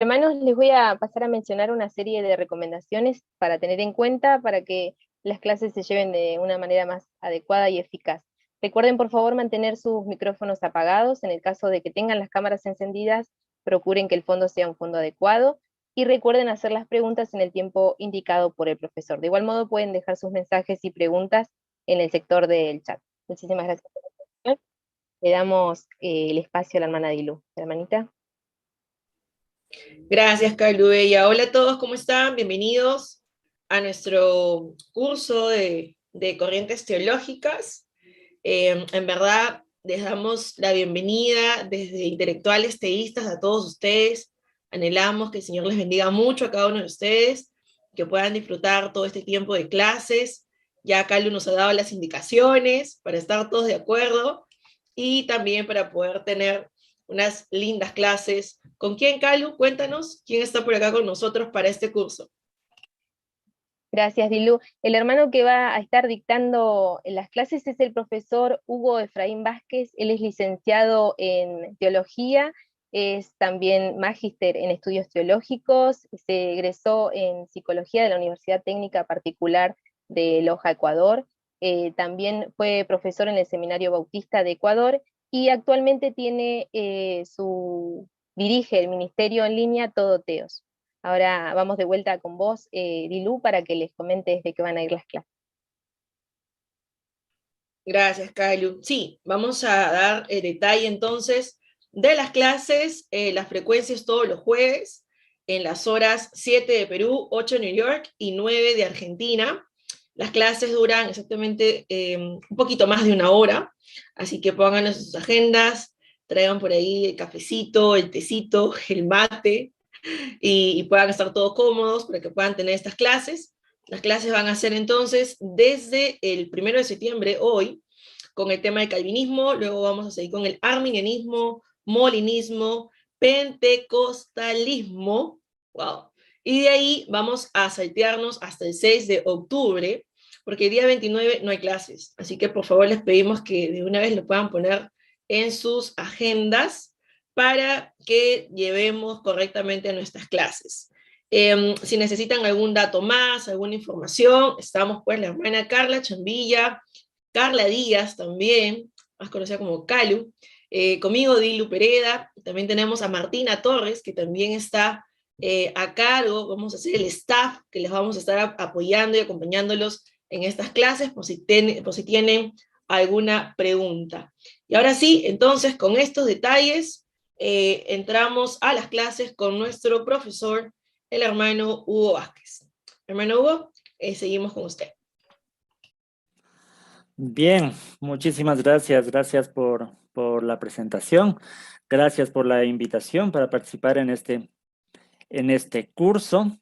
Hermanos, les voy a pasar a mencionar una serie de recomendaciones para tener en cuenta para que las clases se lleven de una manera más adecuada y eficaz. Recuerden, por favor, mantener sus micrófonos apagados. En el caso de que tengan las cámaras encendidas, procuren que el fondo sea un fondo adecuado y recuerden hacer las preguntas en el tiempo indicado por el profesor. De igual modo, pueden dejar sus mensajes y preguntas en el sector del chat. Muchísimas gracias por la atención. Le damos el espacio a la hermana Dilu. Hermanita. Gracias, Carlos Bella. Hola a todos, ¿cómo están? Bienvenidos a nuestro curso de corrientes teológicas. En verdad, les damos la bienvenida desde intelectuales teístas a todos ustedes. Anhelamos que el Señor les bendiga mucho a cada uno de ustedes, que puedan disfrutar todo este tiempo de clases. Ya Carlos nos ha dado las indicaciones para estar todos de acuerdo y también para poder tener unas lindas clases. ¿Con quién, Calu? Cuéntanos, ¿quién está por acá con nosotros para este curso? Gracias, Dilu. El hermano que va a estar dictando las clases es el profesor Hugo Efraín Vázquez. Él es licenciado en teología, es también magíster en estudios teológicos, se egresó en psicología de la Universidad Técnica Particular de Loja, Ecuador. También fue profesor en el Seminario Bautista de Ecuador y actualmente dirige el ministerio en línea Todo Teos. Ahora vamos de vuelta con vos, Dilú, para que les comentes de qué van a ir las clases. Gracias, Calu. Sí, vamos a dar detalle entonces de las clases, las frecuencias todos los jueves, en las horas 7 de Perú, 8 de New York y 9 de Argentina. Las clases duran exactamente un poquito más de una hora, así que pongan en sus agendas, traigan por ahí el cafecito, el tecito, el mate, y puedan estar todos cómodos para que puedan tener estas clases. Las clases van a ser entonces desde el 1 de septiembre, hoy, con el tema del calvinismo, luego vamos a seguir con el arminianismo, molinismo, pentecostalismo, wow, y de ahí vamos a saltearnos hasta el 6 de octubre, porque el día 29 no hay clases, así que por favor les pedimos que de una vez lo puedan poner en sus agendas para que llevemos correctamente nuestras clases. Si necesitan algún dato más, alguna información, estamos pues la hermana Carla Chambilla, Carla Díaz también, más conocida como Calu, conmigo Dilu Pereda, también tenemos a Martina Torres, que también está a cargo, vamos a hacer el staff, que les vamos a estar apoyando y acompañándolos en estas clases, por si tienen alguna pregunta. Y ahora sí, entonces, con estos detalles, entramos a las clases con nuestro profesor, el hermano Hugo Vázquez. Hermano Hugo, seguimos con usted. Bien, muchísimas gracias. Gracias por la presentación. Gracias por la invitación para participar en este curso.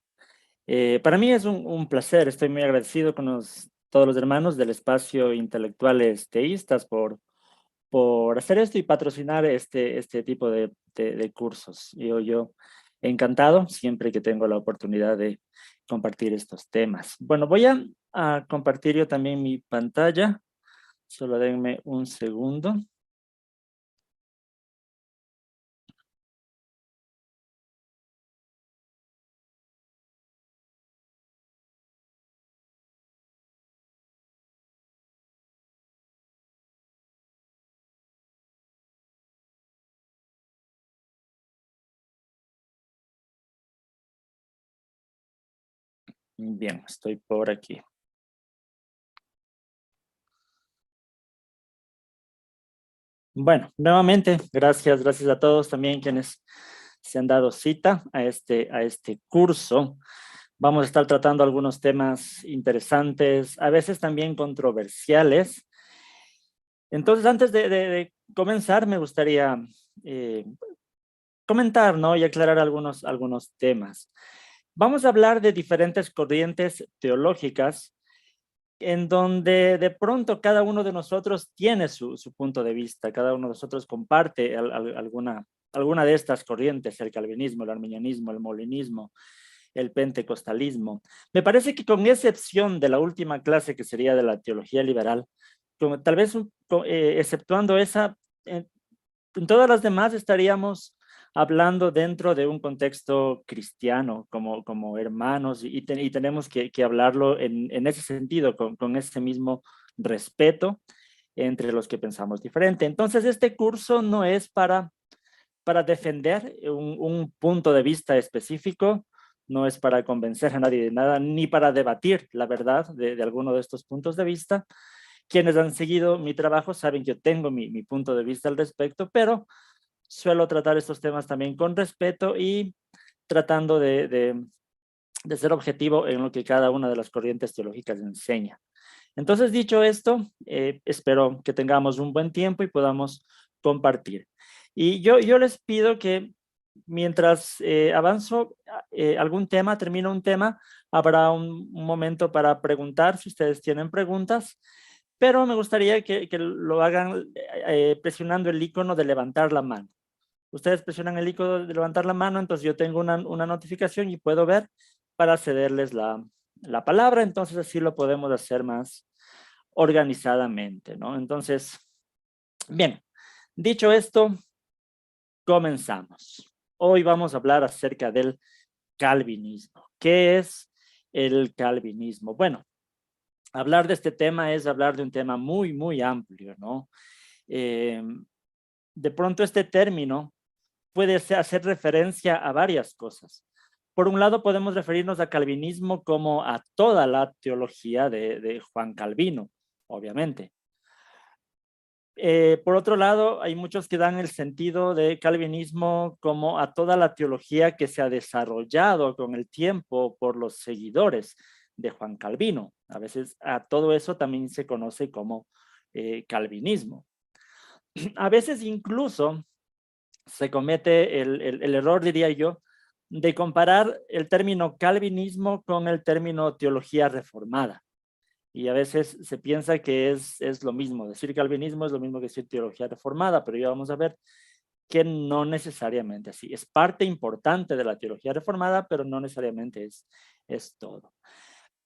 Para mí es un placer. Estoy muy agradecido con todos los hermanos del espacio Intelectuales Teístas por hacer esto y patrocinar este tipo de cursos. Yo encantado siempre que tengo la oportunidad de compartir estos temas. Bueno, voy a compartir yo también mi pantalla. Solo denme un segundo. Bien, estoy por aquí. Bueno, nuevamente, gracias a todos también quienes se han dado cita a este curso. Vamos a estar tratando algunos temas interesantes, a veces también controversiales. Entonces, antes de comenzar, me gustaría comentar, ¿no? Y aclarar algunos temas. Vamos a hablar de diferentes corrientes teológicas en donde de pronto cada uno de nosotros tiene su punto de vista, cada uno de nosotros comparte alguna de estas corrientes, el calvinismo, el arminianismo, el molinismo, el pentecostalismo. Me parece que con excepción de la última clase que sería de la teología liberal, tal vez exceptuando esa, en todas las demás estaríamos hablando dentro de un contexto cristiano, como hermanos, y tenemos que hablarlo en ese sentido, con ese mismo respeto entre los que pensamos diferente. Entonces, este curso no es para defender un punto de vista específico, no es para convencer a nadie de nada, ni para debatir la verdad de alguno de estos puntos de vista. Quienes han seguido mi trabajo saben que yo tengo mi punto de vista al respecto, pero suelo tratar estos temas también con respeto y tratando de ser objetivo en lo que cada una de las corrientes teológicas enseña. Entonces, dicho esto, espero que tengamos un buen tiempo y podamos compartir. Y yo les pido que mientras avanzo algún tema, termino un tema, habrá un momento para preguntar si ustedes tienen preguntas, pero me gustaría que lo hagan presionando el icono de levantar la mano. Ustedes presionan el icono de levantar la mano, entonces yo tengo una notificación y puedo ver para cederles la palabra, entonces así lo podemos hacer más organizadamente, ¿no? Entonces, bien, dicho esto, comenzamos. Hoy vamos a hablar acerca del calvinismo. ¿Qué es el calvinismo? Bueno, hablar de este tema es hablar de un tema muy, muy amplio, ¿no? De pronto este término puede hacer referencia a varias cosas. Por un lado, podemos referirnos a calvinismo como a toda la teología de Juan Calvino, obviamente. Por otro lado, hay muchos que dan el sentido de calvinismo como a toda la teología que se ha desarrollado con el tiempo por los seguidores de Juan Calvino. A veces a todo eso también se conoce como calvinismo. A veces incluso se comete el error, diría yo, de comparar el término calvinismo con el término teología reformada. Y a veces se piensa que es lo mismo. Decir calvinismo es lo mismo que decir teología reformada, pero ya vamos a ver que no necesariamente así. Es parte importante de la teología reformada, pero no necesariamente es todo.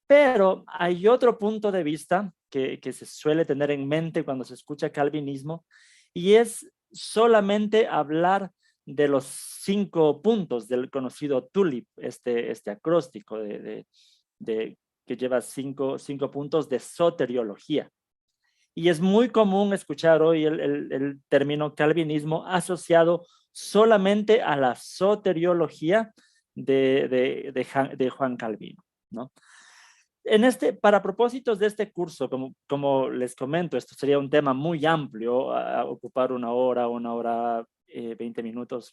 Pero hay otro punto de vista que se suele tener en mente cuando se escucha calvinismo, y es solamente hablar de los 5 puntos del conocido TULIP, este acróstico que lleva cinco puntos de soteriología. Y es muy común escuchar hoy el término calvinismo asociado solamente a la soteriología de Juan Calvino, ¿no? Para propósitos de este curso, como les comento, esto sería un tema muy amplio, a ocupar una hora, 20 minutos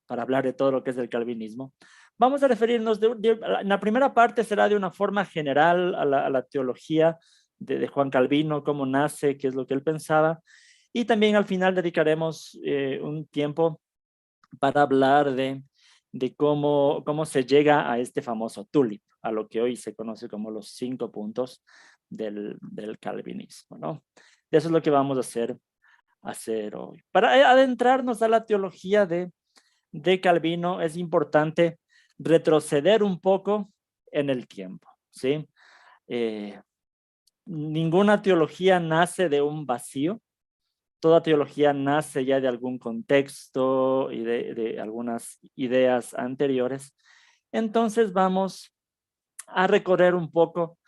para hablar de todo lo que es el calvinismo. Vamos a referirnos, en la primera parte será de una forma general a la teología de Juan Calvino, cómo nace, qué es lo que él pensaba, y también al final dedicaremos un tiempo para hablar de cómo se llega a este famoso TULIP, a lo que hoy se conoce como los 5 puntos del calvinismo, ¿no? Eso es lo que vamos a hacer hoy. Para adentrarnos a la teología de Calvino, es importante retroceder un poco en el tiempo, ¿sí? Ninguna teología nace de un vacío. Toda teología nace ya de algún contexto y de algunas ideas anteriores. Entonces vamos a recorrer un poco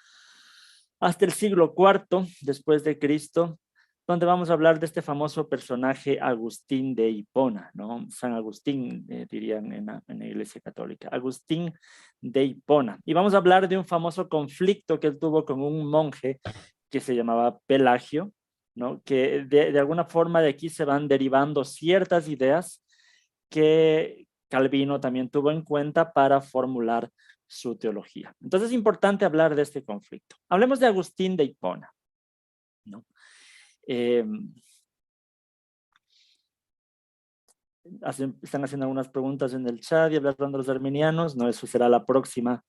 hasta el siglo IV después de Cristo, donde vamos a hablar de este famoso personaje Agustín de Hipona, ¿no? San Agustín, dirían en la Iglesia Católica, Agustín de Hipona. Y vamos a hablar de un famoso conflicto que él tuvo con un monje que se llamaba Pelagio, ¿no? Que de alguna forma de aquí se van derivando ciertas ideas que Calvino también tuvo en cuenta para formular su teología. Entonces es importante hablar de este conflicto. Hablemos de Agustín de Hipona, ¿no? Están haciendo algunas preguntas en el chat y hablando de los arminianos. No, eso será la próxima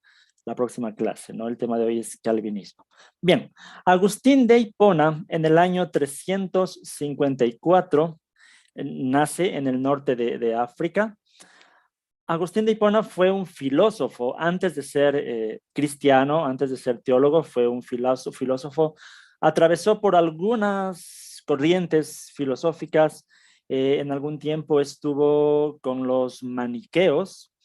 clase, ¿no? El tema de hoy es calvinismo. Bien, Agustín de Hipona en el año 354 nace en el norte de África. Agustín de Hipona fue un filósofo, antes de ser cristiano, antes de ser teólogo, fue un filósofo, atravesó por algunas corrientes filosóficas, En algún tiempo estuvo con los maniqueos,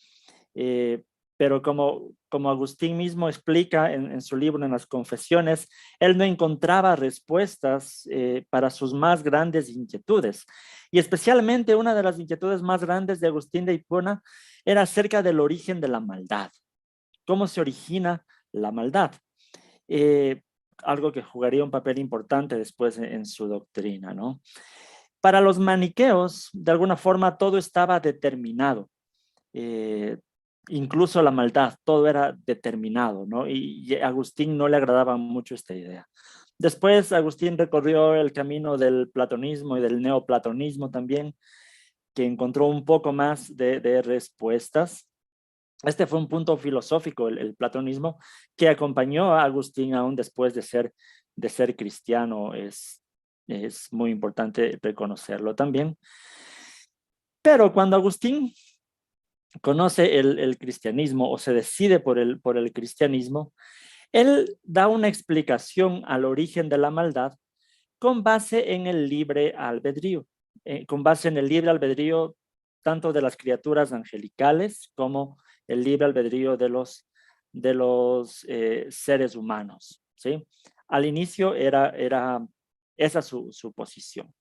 pero como Agustín mismo explica en su libro, en las Confesiones, él no encontraba respuestas para sus más grandes inquietudes. Y especialmente una de las inquietudes más grandes de Agustín de Hipona era acerca del origen de la maldad. ¿Cómo se origina la maldad? Algo que jugaría un papel importante después en su doctrina, ¿no? Para los maniqueos, de alguna forma, todo estaba determinado. Incluso la maldad, todo era determinado, ¿no? Y a Agustín no le agradaba mucho esta idea. Después Agustín recorrió el camino del platonismo y del neoplatonismo también, que encontró un poco más de respuestas. Este fue un punto filosófico, el platonismo, que acompañó a Agustín aún después de ser cristiano. Es muy importante reconocerlo también. Pero cuando Agustín conoce el cristianismo o se decide por el cristianismo, él da una explicación al origen de la maldad con base en el libre albedrío, con base en el libre albedrío tanto de las criaturas angelicales como el libre albedrío de los seres humanos, ¿sí? Al inicio era esa su posición.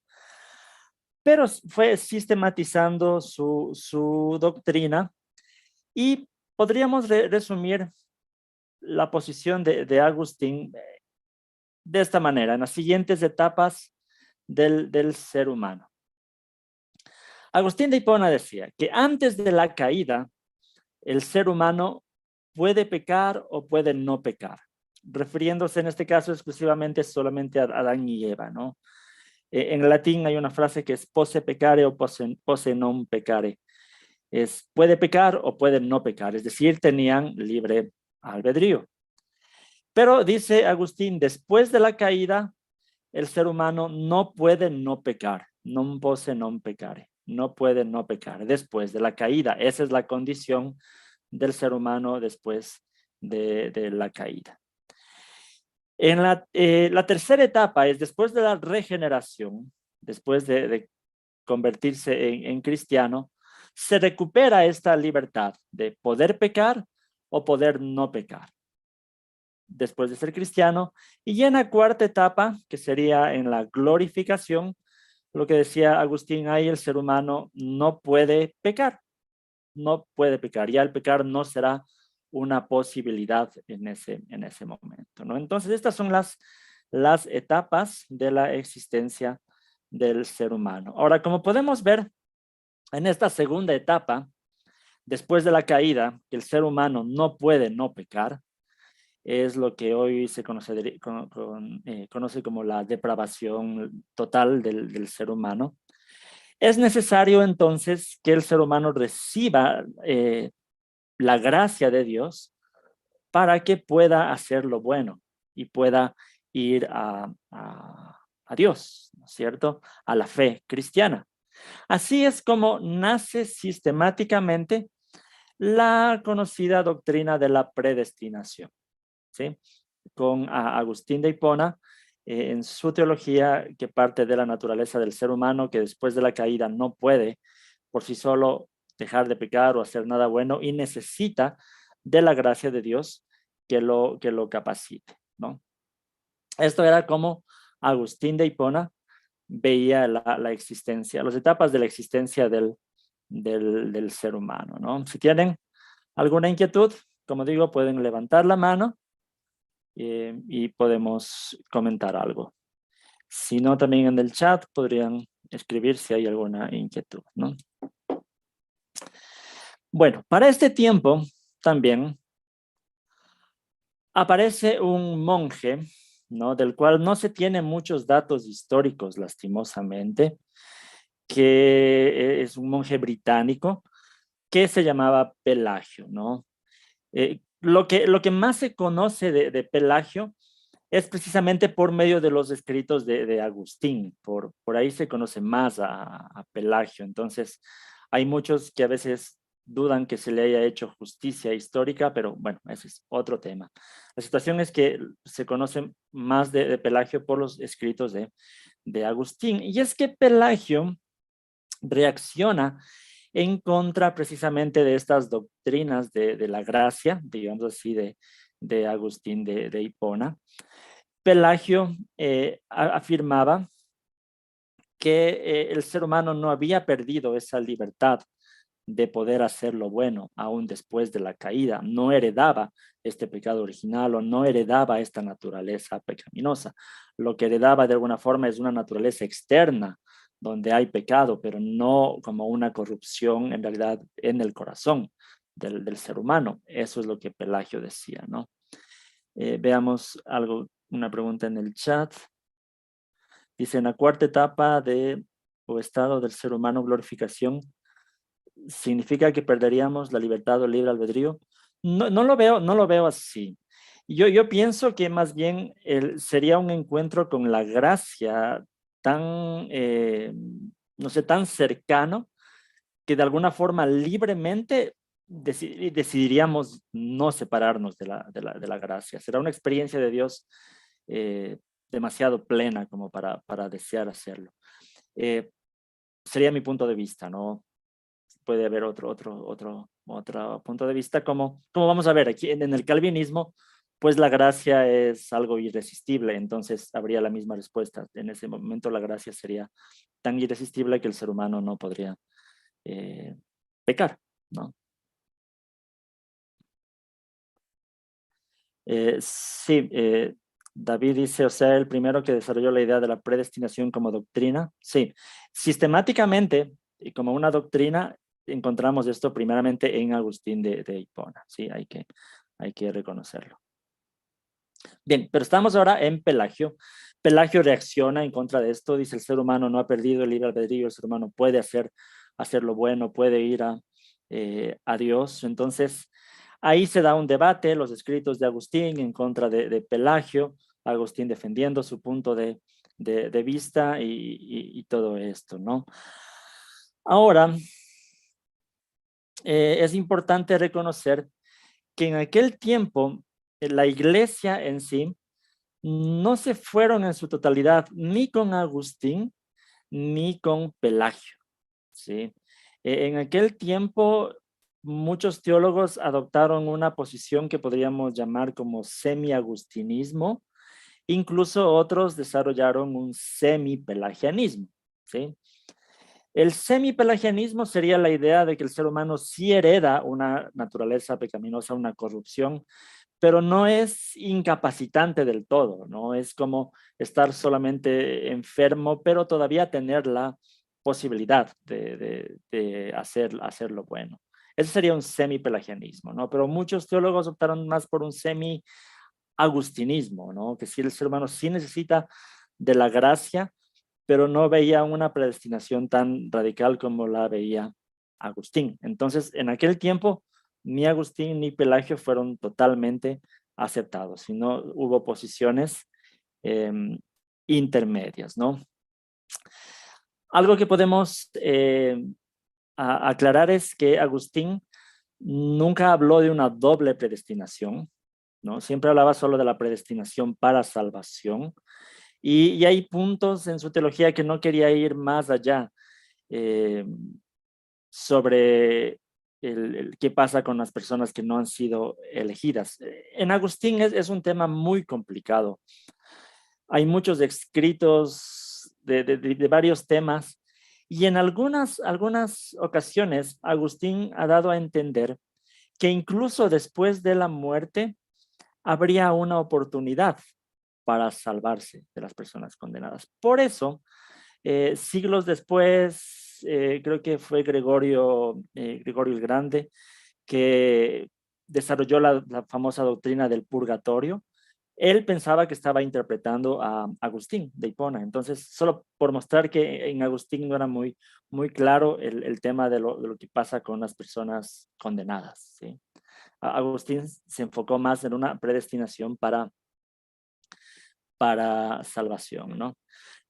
Pero fue sistematizando su doctrina y podríamos resumir la posición de Agustín de esta manera, en las siguientes etapas del ser humano. Agustín de Hipona decía que antes de la caída, el ser humano puede pecar o puede no pecar, refiriéndose en este caso exclusivamente solamente a Adán y Eva, ¿no? En latín hay una frase que es posse peccare o posse non peccare. Es puede pecar o puede no pecar, es decir, tenían libre albedrío. Pero dice Agustín, después de la caída, el ser humano no puede no pecar, non posse non peccare, no puede no pecar después de la caída. Esa es la condición del ser humano después de la caída. En la tercera etapa es después de la regeneración, después de convertirse en cristiano, se recupera esta libertad de poder pecar o poder no pecar después de ser cristiano. Y en la cuarta etapa, que sería en la glorificación, lo que decía Agustín, ahí el ser humano no puede pecar, no puede pecar. Ya el pecar no será una posibilidad en ese momento, ¿no? Entonces, estas son las etapas de la existencia del ser humano. Ahora, como podemos ver, en esta segunda etapa, después de la caída, que el ser humano no puede no pecar, es lo que hoy se conoce como la depravación total del ser humano. Es necesario entonces que el ser humano reciba la gracia de Dios para que pueda hacer lo bueno y pueda ir a Dios, ¿no es cierto? A la fe cristiana. Así es como nace sistemáticamente la conocida doctrina de la predestinación, ¿sí? Con Agustín de Hipona, en su teología, que parte de la naturaleza del ser humano, que después de la caída no puede por sí solo dejar de pecar o hacer nada bueno y necesita de la gracia de Dios que lo capacite, ¿no? Esto era como Agustín de Hipona veía la existencia, las etapas de la existencia del ser humano, ¿no? Si tienen alguna inquietud, como digo, pueden levantar la mano y podemos comentar algo. Si no, también en el chat podrían escribir si hay alguna inquietud, ¿no? Bueno, para este tiempo también aparece un monje, ¿no? Del cual no se tienen muchos datos históricos, lastimosamente, que es un monje británico que se llamaba Pelagio, ¿no? Lo que más se conoce de Pelagio es precisamente por medio de los escritos de Agustín. Por ahí se conoce más a Pelagio. Entonces, hay muchos que a veces dudan que se le haya hecho justicia histórica, pero bueno, ese es otro tema. La situación es que se conoce más de Pelagio por los escritos de Agustín. Y es que Pelagio reacciona en contra precisamente de estas doctrinas de la gracia, digamos así, de Agustín de Hipona. Pelagio afirmaba que el ser humano no había perdido esa libertad de poder hacer lo bueno aún después de la caída, no heredaba este pecado original o no heredaba esta naturaleza pecaminosa. Lo que heredaba de alguna forma es una naturaleza externa donde hay pecado, pero no como una corrupción en realidad en el corazón del ser humano. Eso es lo que Pelagio decía, ¿no? Veamos algo, una pregunta en el chat. Dice, en la cuarta etapa o estado del ser humano, glorificación, ¿significa que perderíamos la libertad o libre albedrío? No lo veo así. Yo pienso que más bien sería un encuentro con la gracia tan, no sé, tan cercano, que de alguna forma libremente decidiríamos no separarnos de la gracia. Será una experiencia de Dios demasiado plena como para desear hacerlo. Sería mi punto de vista, ¿no? Puede haber otro punto de vista, como vamos a ver aquí en el calvinismo, pues la gracia es algo irresistible, entonces habría la misma respuesta. En ese momento la gracia sería tan irresistible que el ser humano no podría pecar, ¿no? Sí, David dice, o sea, el primero que desarrolló la idea de la predestinación como doctrina. Sí, sistemáticamente y como una doctrina encontramos esto primeramente en Agustín de Hipona. Sí, hay que reconocerlo. Bien, pero estamos ahora en Pelagio. Pelagio reacciona en contra de esto, dice el ser humano no ha perdido el libre albedrío, el ser humano puede hacer lo bueno, puede ir a Dios. Entonces, ahí se da un debate, los escritos de Agustín en contra de Pelagio, Agustín defendiendo su punto de vista y todo esto, ¿no? Ahora, es importante reconocer que en aquel tiempo la iglesia en sí no se fueron en su totalidad ni con Agustín ni con Pelagio, ¿sí? En aquel tiempo muchos teólogos adoptaron una posición que podríamos llamar como semi-agustinismo, incluso otros desarrollaron un semi-pelagianismo, ¿sí? El semipelagianismo sería la idea de que el ser humano sí hereda una naturaleza pecaminosa, una corrupción, pero no es incapacitante del todo, ¿no? Es como estar solamente enfermo, pero todavía tener la posibilidad de hacer lo bueno. Ese sería un semipelagianismo, ¿no? Pero muchos teólogos optaron más por un semi-agustinismo, ¿no? Que si el ser humano sí necesita de la gracia, pero no veía una predestinación tan radical como la veía Agustín. Entonces, en aquel tiempo, ni Agustín ni Pelagio fueron totalmente aceptados, sino hubo posiciones intermedias, ¿no? Algo que podemos aclarar es que Agustín nunca habló de una doble predestinación, ¿no? Siempre hablaba solo de la predestinación para salvación. Y hay puntos en su teología que no quería ir más allá sobre qué pasa con las personas que no han sido elegidas. En Agustín es un tema muy complicado. Hay muchos escritos de varios temas y en algunas ocasiones Agustín ha dado a entender que incluso después de la muerte habría una oportunidad para salvarse de las personas condenadas. Por eso, siglos después, creo que fue Gregorio el Grande, que desarrolló la famosa doctrina del purgatorio. Él pensaba que estaba interpretando a Agustín de Hipona. Entonces, solo por mostrar que en Agustín no era muy claro el tema de lo que pasa con las personas condenadas, ¿sí? Agustín se enfocó más en una predestinación para salvación, ¿no?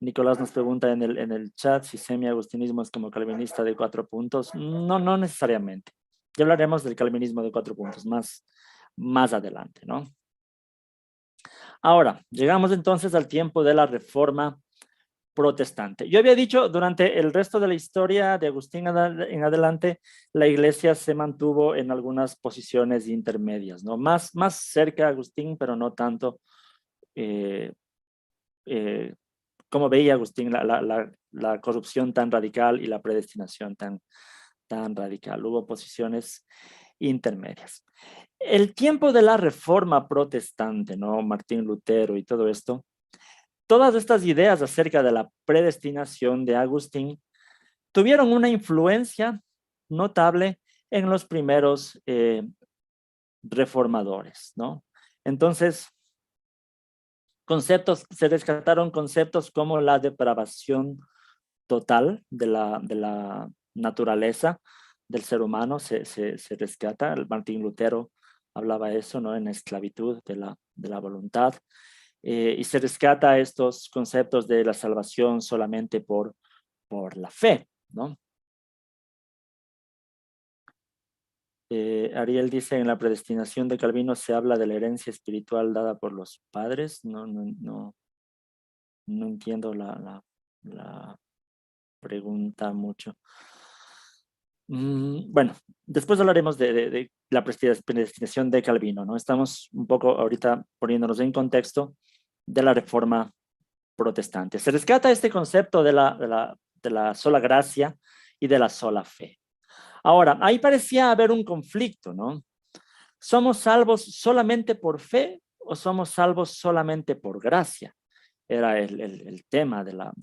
Nicolás nos pregunta en el chat si semi-agustinismo es como calvinista de 4 puntos. No necesariamente. Ya hablaremos del calvinismo de 4 puntos más adelante, ¿no? Ahora, llegamos entonces al tiempo de la Reforma protestante. Yo había dicho, durante el resto de la historia de Agustín en adelante, la iglesia se mantuvo en algunas posiciones intermedias, ¿no? Más cerca de Agustín, pero no tanto eh, como veía Agustín la corrupción tan radical y la predestinación tan radical. Hubo posiciones intermedias. El tiempo de la reforma protestante, ¿no? Martín Lutero y todo esto, todas estas ideas acerca de la predestinación de Agustín tuvieron una influencia notable en los primeros reformadores, ¿no? Entonces, se rescataron conceptos como la depravación total de la naturaleza del ser humano, se rescata. El Martín Lutero hablaba eso, ¿no? En esclavitud de la voluntad. Y se rescata estos conceptos de la salvación solamente por la fe, ¿no? Ariel dice, en la predestinación de Calvino se habla de la herencia espiritual dada por los padres. No entiendo la pregunta mucho. Bueno, después hablaremos de la predestinación de Calvino, ¿no? Estamos un poco ahorita poniéndonos en contexto de la reforma protestante. Se rescata este concepto de la sola gracia y de la sola fe. Ahora, ahí parecía haber un conflicto, ¿no? ¿Somos salvos solamente por fe o somos salvos solamente por gracia? Era el tema de la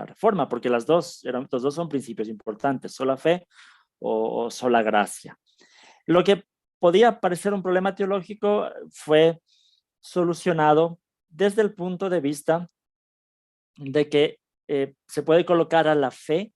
reforma, porque los dos son principios importantes, sola fe o sola gracia. Lo que podía parecer un problema teológico fue solucionado desde el punto de vista de que se puede colocar a la fe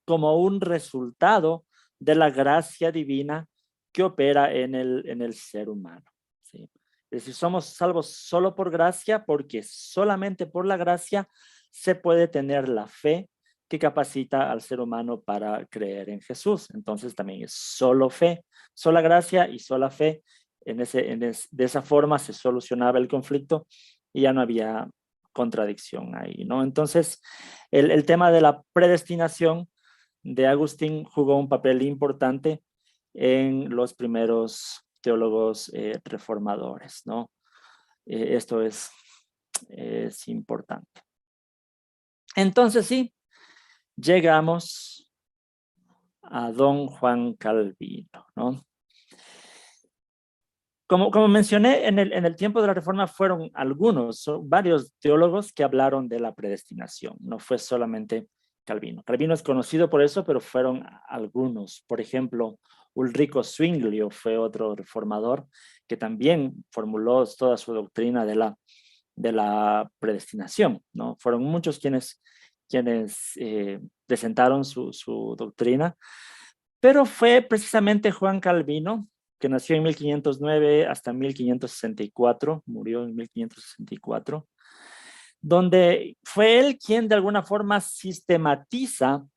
como un resultado de la gracia divina que opera en el ser humano, ¿sí? Es decir, somos salvos solo por gracia, porque solamente por la gracia se puede tener la fe que capacita al ser humano para creer en Jesús. Entonces también es solo fe, sola gracia y sola fe. De esa forma se solucionaba el conflicto y ya no había contradicción ahí, ¿no? Entonces, el tema de la predestinación de Agustín jugó un papel importante en los primeros teólogos reformadores, ¿no? Esto es importante. Entonces, sí, llegamos a don Juan Calvino, ¿no? Como mencioné, en el tiempo de la Reforma fueron varios teólogos que hablaron de la predestinación. No fue solamente Calvino. Calvino es conocido por eso, pero fueron algunos. Por ejemplo, Ulrico Zwinglio fue otro reformador que también formuló toda su doctrina de la predestinación, ¿no? Fueron muchos quienes presentaron su doctrina, pero fue precisamente Juan Calvino, que nació en 1509 hasta 1564, murió en 1564, donde fue él quien de alguna forma sistematiza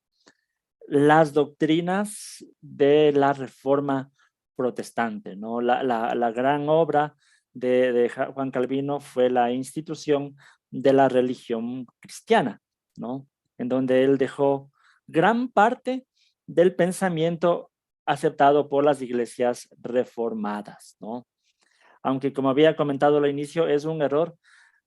las doctrinas de la Reforma protestante, ¿no? La gran obra de Juan Calvino fue la institución de la religión cristiana, ¿no? En donde él dejó gran parte del pensamiento aceptado por las iglesias reformadas, ¿no? Aunque, como había comentado al inicio, es un error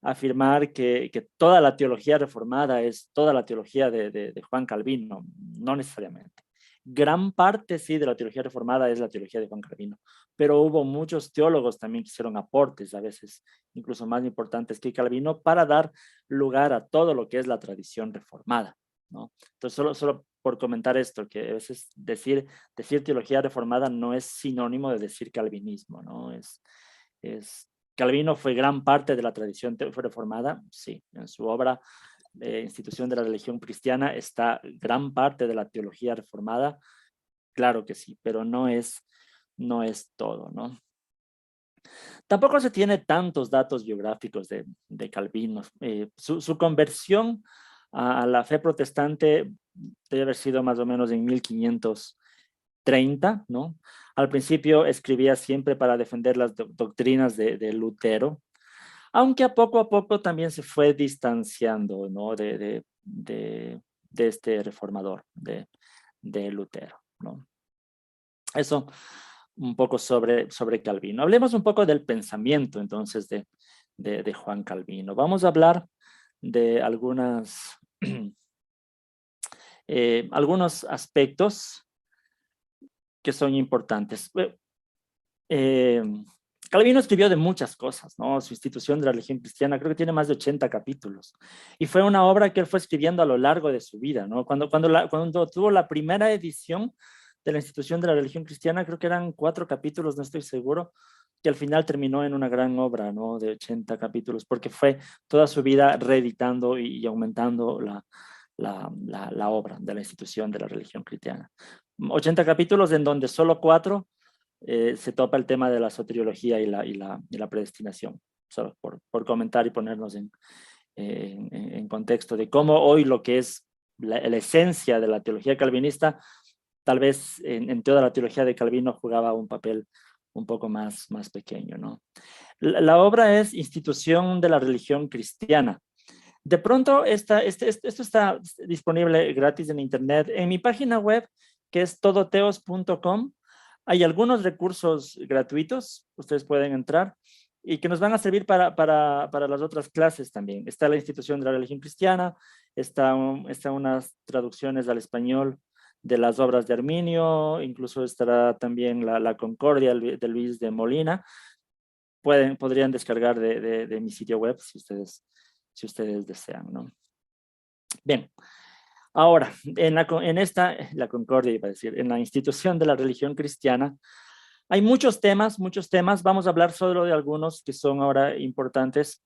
afirmar que toda la teología reformada es toda la teología de Juan Calvino. No necesariamente. Gran parte, sí, de la teología reformada es la teología de Juan Calvino, pero hubo muchos teólogos también que hicieron aportes, a veces incluso más importantes que Calvino, para dar lugar a todo lo que es la tradición reformada, ¿no? Entonces, solo por comentar esto, que a veces decir teología reformada no es sinónimo de decir calvinismo, ¿no? Calvino fue gran parte de la tradición reformada, sí, en su obra Institución de la Religión Cristiana está gran parte de la teología reformada, claro que sí, pero no es todo, ¿no? Tampoco se tiene tantos datos biográficos de Calvino. Su conversión a la fe protestante debe haber sido más o menos en 1530, ¿no? Al principio escribía siempre para defender las doctrinas de Lutero. aunque a poco también se fue distanciando, ¿no? de este reformador, de Lutero, ¿no? Eso un poco sobre Calvino. Hablemos un poco del pensamiento, entonces, de Juan Calvino. Vamos a hablar de algunos aspectos que son importantes. Eh, Calvino escribió de muchas cosas, ¿no? Su Institución de la Religión Cristiana creo que tiene más de 80 capítulos. Y fue una obra que él fue escribiendo a lo largo de su vida, ¿no? Cuando tuvo la primera edición de la Institución de la Religión Cristiana, creo que eran 4 capítulos, no estoy seguro, que al final terminó en una gran obra, ¿no? De 80 capítulos, porque fue toda su vida reeditando y aumentando la obra de la Institución de la Religión Cristiana. 80 capítulos en donde solo 4 se topa el tema de la soteriología y la predestinación, solo por comentar y ponernos en contexto de cómo hoy lo que es la esencia de la teología calvinista, tal vez en toda la teología de Calvino jugaba un papel un poco más pequeño, ¿no? La obra es Institución de la Religión Cristiana. De pronto, esto está disponible gratis en internet. En mi página web, que es todoteos.com, hay algunos recursos gratuitos, ustedes pueden entrar, y que nos van a servir para las otras clases también. Está la Institución de la Religión Cristiana, están unas traducciones al español de las obras de Arminio, incluso estará también la Concordia de Luis de Molina. Podrían descargar de mi sitio web si ustedes desean, ¿no? Bien, ahora, la Concordia, iba a decir, en la Institución de la Religión Cristiana, hay muchos temas, vamos a hablar solo de algunos que son ahora importantes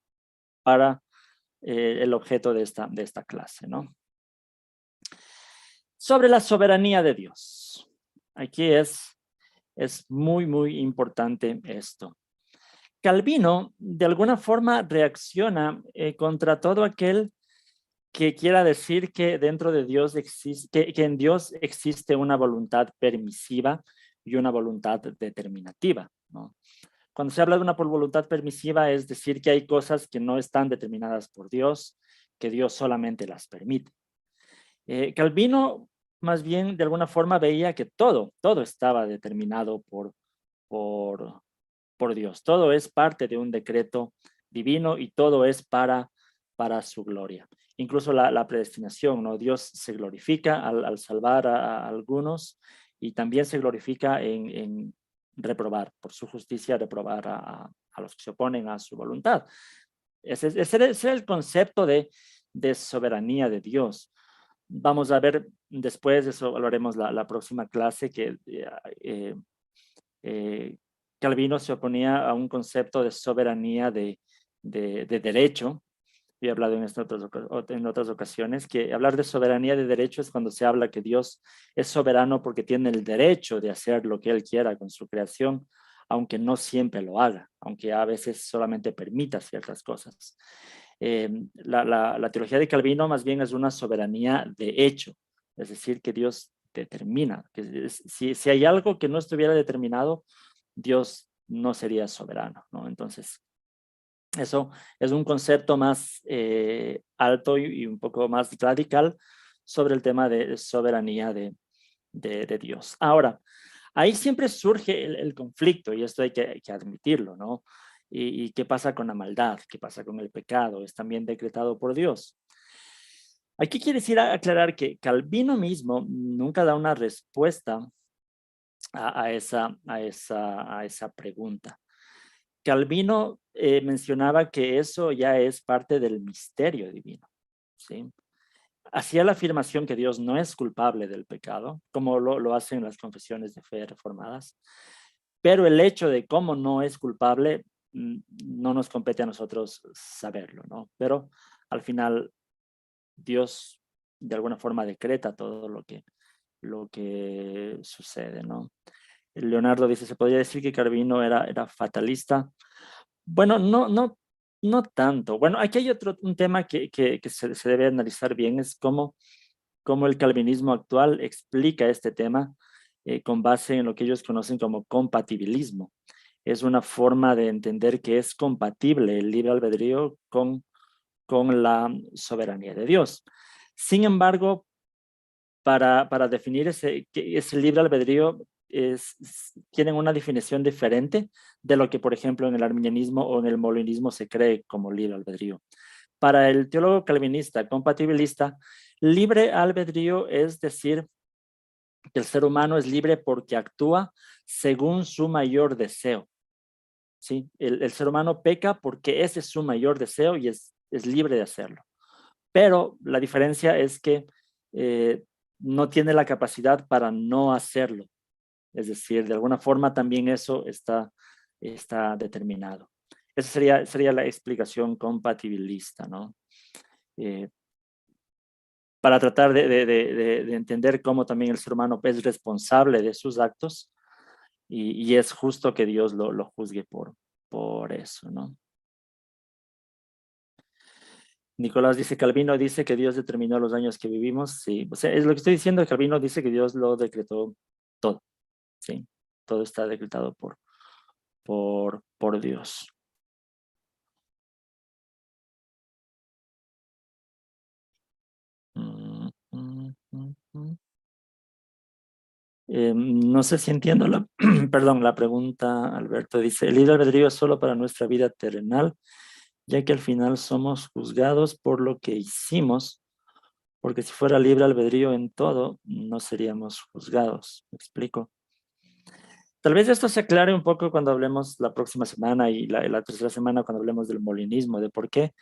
para el objeto de esta clase, ¿no? Sobre la soberanía de Dios. Aquí es muy importante esto. Calvino, de alguna forma, reacciona contra todo aquel que quiera decir que dentro de Dios existe, que en Dios existe una voluntad permisiva y una voluntad determinativa, ¿no? Cuando se habla de una voluntad permisiva, es decir, que hay cosas que no están determinadas por Dios, que Dios solamente las permite. Calvino, más bien, de alguna forma veía que todo estaba determinado por Dios. Todo es parte de un decreto divino y todo es para su gloria. Incluso la predestinación, ¿no? Dios se glorifica al salvar a algunos y también se glorifica en reprobar, por su justicia, reprobar a los que se oponen a su voluntad. Ese es el concepto de soberanía de Dios. Vamos a ver después, eso lo haremos la próxima clase, que Calvino se oponía a un concepto de soberanía de derecho. He hablado en otras ocasiones que hablar de soberanía de derecho es cuando se habla que Dios es soberano porque tiene el derecho de hacer lo que Él quiera con su creación, aunque no siempre lo haga, aunque a veces solamente permita ciertas cosas. La teología de Calvino más bien es una soberanía de hecho, es decir, que Dios determina, que si hay algo que no estuviera determinado, Dios no sería soberano, ¿no? Entonces, eso es un concepto más alto y un poco más radical sobre el tema de soberanía de Dios. Ahora, ahí siempre surge el conflicto, y esto hay que admitirlo, ¿no? ¿Y qué pasa con la maldad? ¿Qué pasa con el pecado? ¿Es también decretado por Dios? Aquí quiere decir aclarar que Calvino mismo nunca da una respuesta a esa pregunta. Calvino mencionaba que eso ya es parte del misterio divino, ¿sí? Hacía la afirmación que Dios no es culpable del pecado, como lo hacen las confesiones de fe reformadas, pero el hecho de cómo no es culpable no nos compete a nosotros saberlo, ¿no? Pero al final Dios de alguna forma decreta todo lo que sucede, ¿no? Leonardo dice, ¿se podría decir que Calvino era fatalista? Bueno, no tanto. Bueno, aquí hay un tema que se debe analizar bien, es cómo el calvinismo actual explica este tema con base en lo que ellos conocen como compatibilismo. es una forma de entender que es compatible el libre albedrío con la soberanía de Dios. Sin embargo, para definir ese libre albedrío, tienen una definición diferente de lo que, por ejemplo, en el arminianismo o en el molinismo se cree como libre albedrío. Para el teólogo calvinista compatibilista, libre albedrío es decir que el ser humano es libre porque actúa según su mayor deseo. ¿Sí? El ser humano peca porque ese es su mayor deseo y es libre de hacerlo. Pero la diferencia es que no tiene la capacidad para no hacerlo. Es decir, de alguna forma también eso está determinado. Esa sería la explicación compatibilista, ¿no? Para tratar de entender cómo también el ser humano es responsable de sus actos y es justo que Dios lo juzgue por eso, ¿no? Nicolás dice, Calvino dice que Dios determinó los años que vivimos. Sí, o sea, es lo que estoy diciendo. Calvino dice que Dios lo decretó todo. Sí, todo está decretado por Dios. No sé si entiendo perdón, la pregunta, Alberto. Dice, el libre albedrío es solo para nuestra vida terrenal, ya que al final somos juzgados por lo que hicimos, porque si fuera libre albedrío en todo, no seríamos juzgados. ¿Me explico? Tal vez esto se aclare un poco cuando hablemos la próxima semana y la tercera semana cuando hablemos del molinismo, de por qué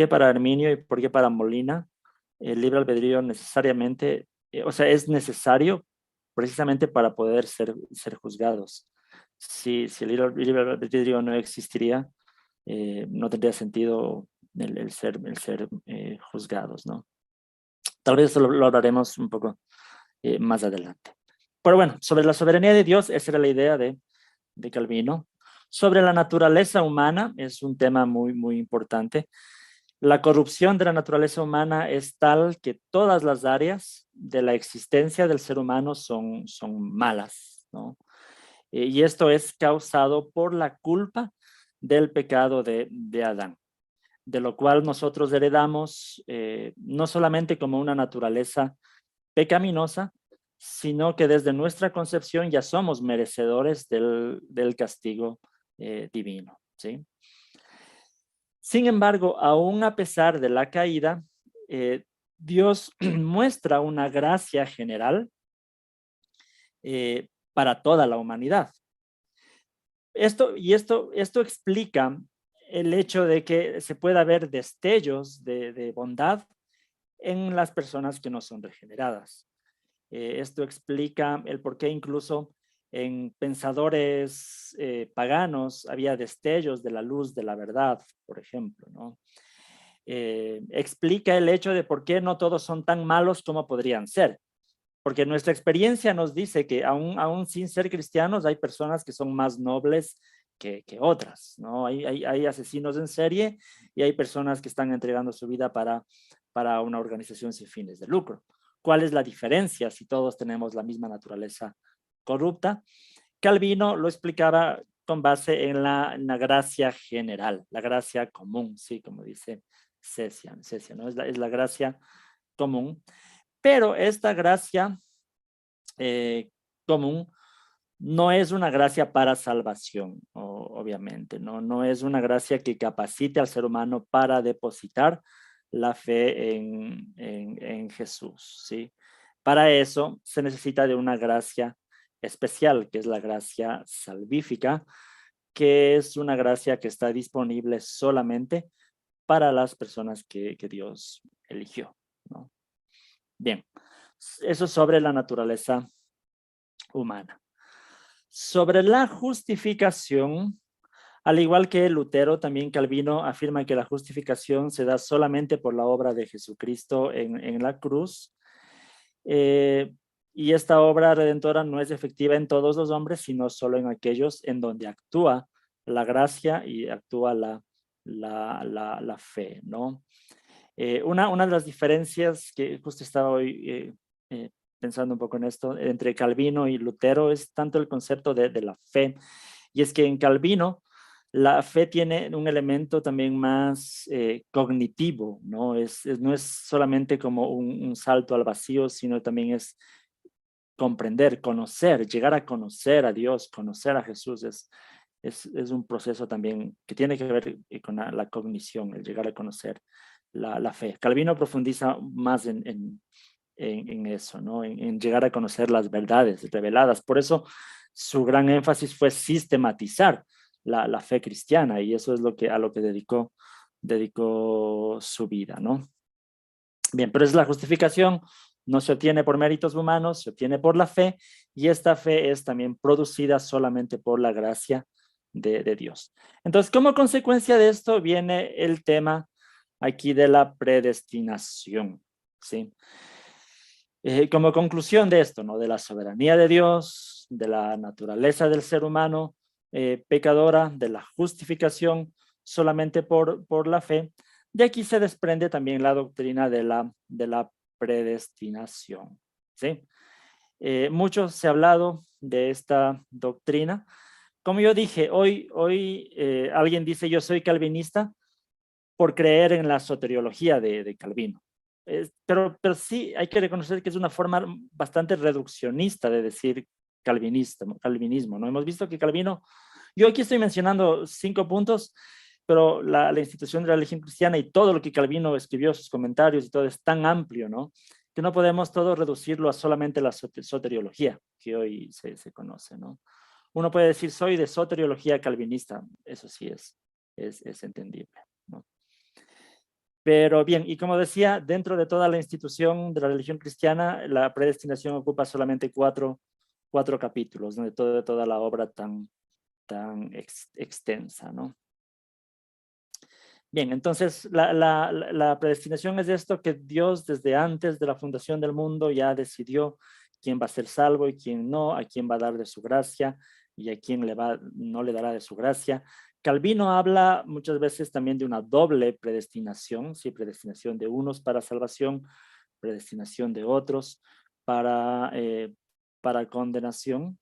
para Arminio y por qué para Molina el libre albedrío necesariamente, o sea, es necesario precisamente para poder ser juzgados. Si el libre albedrío no existiría, no tendría sentido el ser juzgados, ¿no? Tal vez eso lo hablaremos un poco más adelante. Pero bueno, sobre la soberanía de Dios, esa era la idea de Calvino. Sobre la naturaleza humana, es un tema muy, muy importante. La corrupción de la naturaleza humana es tal que todas las áreas de la existencia del ser humano son malas, ¿no? Y esto es causado por la culpa del pecado de Adán, de lo cual nosotros heredamos no solamente como una naturaleza pecaminosa, sino que desde nuestra concepción ya somos merecedores del castigo divino, ¿sí? Sin embargo, aún a pesar de la caída, Dios muestra una gracia general para toda la humanidad. Esto explica el hecho de que se pueda ver destellos de bondad en las personas que no son regeneradas. Esto explica el por qué incluso en pensadores paganos había destellos de la luz de la verdad, por ejemplo, ¿no? Explica el hecho de por qué no todos son tan malos como podrían ser. Porque nuestra experiencia nos dice que aún sin ser cristianos hay personas que son más nobles que otras, ¿no? Hay asesinos en serie y hay personas que están entregando su vida para una organización sin fines de lucro. ¿Cuál es la diferencia si todos tenemos la misma naturaleza corrupta? Calvino lo explicaba con base en la gracia general, la gracia común, sí, como dice Cecia, ¿no? Es la gracia común. Pero esta gracia común no es una gracia para salvación, obviamente, ¿no? No es una gracia que capacite al ser humano para depositar la fe en Jesús, ¿sí? Para eso se necesita de una gracia especial, que es la gracia salvífica, que es una gracia que está disponible solamente para las personas que Dios eligió, ¿no? Bien, eso sobre la naturaleza humana. Sobre la justificación, al igual que Lutero, también Calvino afirma que la justificación se da solamente por la obra de Jesucristo en la cruz. Y esta obra redentora no es efectiva en todos los hombres, sino solo en aquellos en donde actúa la gracia y actúa la fe, ¿no? Una de las diferencias que justo estaba hoy pensando un poco en esto, entre Calvino y Lutero, es tanto el concepto de la fe. y es que en Calvino la fe tiene un elemento también más cognitivo, ¿no? No es solamente como un salto al vacío, sino también es comprender, conocer, llegar a conocer a Dios, conocer a Jesús, es un proceso también que tiene que ver con la cognición, el llegar a conocer la fe. Calvino profundiza más en eso, ¿no? En llegar a conocer las verdades reveladas. Por eso su gran énfasis fue sistematizar la fe cristiana, y eso es a lo que dedicó su vida, ¿no? Bien, pero es la justificación, no se obtiene por méritos humanos, se obtiene por la fe, y esta fe es también producida solamente por la gracia de Dios. Entonces, como consecuencia de esto viene el tema aquí de la predestinación, ¿sí? Como conclusión de esto, ¿no? De la soberanía de Dios, de la naturaleza del ser humano pecadora, de la justificación solamente por la fe, de aquí se desprende también la doctrina de la predestinación, ¿sí? Mucho se ha hablado de esta doctrina. Como yo dije, hoy alguien dice yo soy calvinista por creer en la soteriología de Calvino. Pero sí hay que reconocer que es una forma bastante reduccionista de decir calvinismo, ¿no? Hemos visto que Calvino, yo aquí estoy mencionando 5 puntos, pero la institución de la religión cristiana y todo lo que Calvino escribió, sus comentarios y todo es tan amplio, ¿no? Que no podemos todo reducirlo a solamente la soteriología que hoy se conoce, ¿no? Uno puede decir soy de soteriología calvinista, eso sí es entendible, ¿no? Pero bien, y como decía, dentro de toda la institución de la religión cristiana, la predestinación ocupa solamente cuatro capítulos, ¿no? De toda la obra tan extensa, ¿no? Bien, entonces la predestinación es esto que Dios desde antes de la fundación del mundo ya decidió quién va a ser salvo y quién no, a quién va a dar de su gracia y a quién no le dará de su gracia. Calvino habla muchas veces también de una doble predestinación, ¿sí? Predestinación de unos para salvación, predestinación de otros para condenación.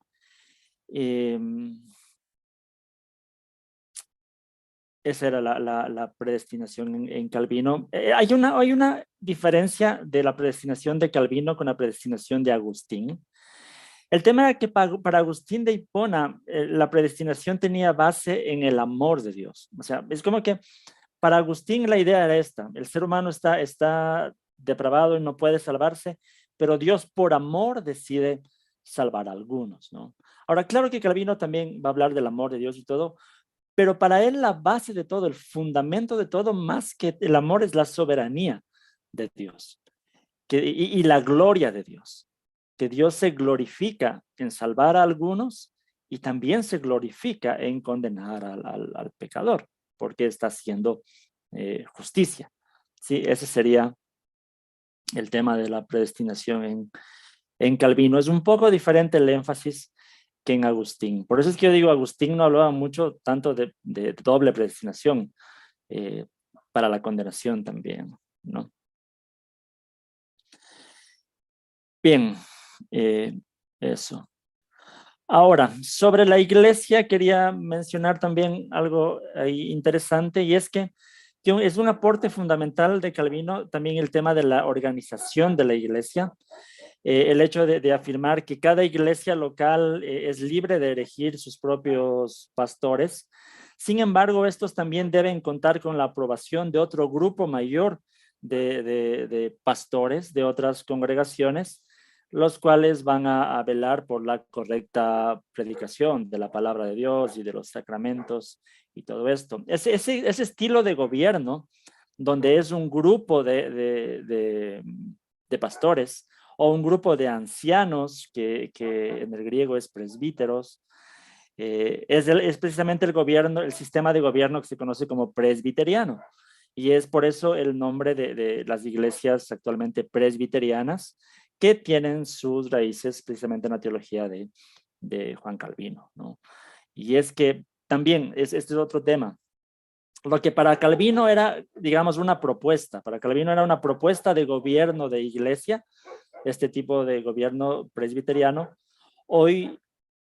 Esa era la predestinación en Calvino. Hay una diferencia de la predestinación de Calvino con la predestinación de Agustín. El tema era que para Agustín de Hipona, la predestinación tenía base en el amor de Dios. O sea, es como que para Agustín la idea era esta: el ser humano está depravado y no puede salvarse, pero Dios por amor decide salvar a algunos, ¿no? Ahora, claro que Calvino también va a hablar del amor de Dios y todo, pero para él la base de todo, el fundamento de todo, más que el amor, es la soberanía de Dios y la gloria de Dios. Que Dios se glorifica en salvar a algunos y también se glorifica en condenar al pecador, porque está haciendo justicia. Sí, ese sería el tema de la predestinación en Calvino. Es un poco diferente el énfasis que en Agustín. Por eso es que yo digo, Agustín no hablaba mucho tanto de doble predestinación para la condenación también, ¿no? Bien, eso. Ahora, sobre la iglesia quería mencionar también algo ahí interesante, y es que es un aporte fundamental de Calvino también el tema de la organización de la iglesia. El hecho de afirmar que cada iglesia local es libre de elegir sus propios pastores. Sin embargo, estos también deben contar con la aprobación de otro grupo mayor de pastores de otras congregaciones, los cuales van a velar por la correcta predicación de la palabra de Dios y de los sacramentos y todo esto. Ese estilo de gobierno, donde es un grupo de pastores, o un grupo de ancianos, que en el griego es presbíteros, es precisamente el sistema de gobierno que se conoce como presbiteriano. Y es por eso el nombre de las iglesias actualmente presbiterianas, que tienen sus raíces precisamente en la teología de Juan Calvino, ¿no? Y es que también, este es otro tema. Lo que para Calvino era, digamos, una propuesta. Para Calvino era una propuesta de gobierno de iglesia, este tipo de gobierno presbiteriano. Hoy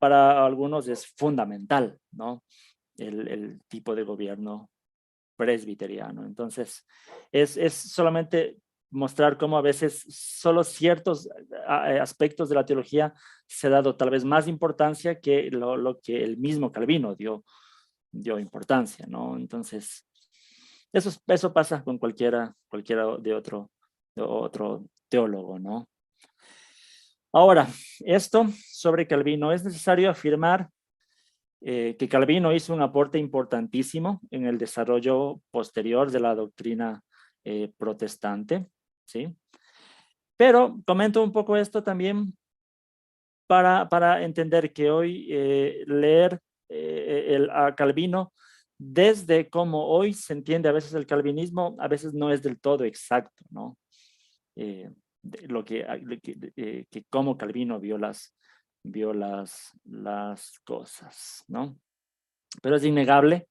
para algunos es fundamental, ¿no? El tipo de gobierno presbiteriano. Entonces, es solamente mostrar cómo a veces solo ciertos aspectos de la teología se ha dado tal vez más importancia que lo que el mismo Calvino dio importancia, ¿no? Entonces, eso pasa con cualquiera de otro teólogo, ¿no? Ahora, esto sobre Calvino, es necesario afirmar que Calvino hizo un aporte importantísimo en el desarrollo posterior de la doctrina protestante, ¿sí? Pero comento un poco esto también para entender que hoy leer a Calvino desde cómo hoy se entiende a veces el calvinismo, a veces no es del todo exacto, ¿no? Que cómo Calvino vio las cosas, ¿no? Pero es innegable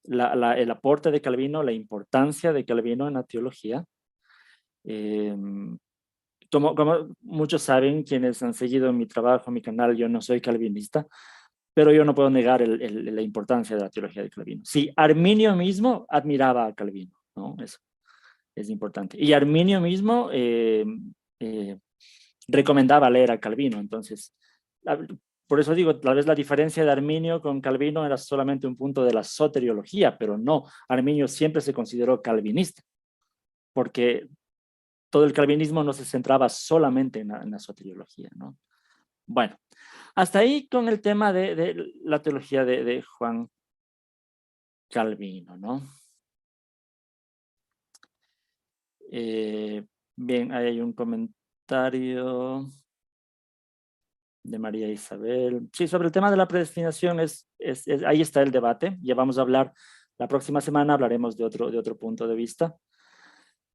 el aporte de Calvino, la importancia de Calvino en la teología. Como muchos saben, quienes han seguido mi trabajo, mi canal, yo no soy calvinista, pero yo no puedo negar la importancia de la teología de Calvino. Sí, Arminio mismo admiraba a Calvino, ¿no? Eso es importante. Y Arminio mismo recomendaba leer a Calvino. Entonces, por eso digo, tal vez la diferencia de Arminio con Calvino era solamente un punto de la soteriología, pero no, Arminio siempre se consideró calvinista, porque todo el calvinismo no se centraba solamente en la soteriología, ¿no? Bueno, hasta ahí con el tema de la teología de Juan Calvino, ¿no? Bien, ahí hay un comentario de María Isabel. Sí, sobre el tema de la predestinación, ahí está el debate. Ya vamos a hablar, la próxima semana hablaremos de otro punto de vista.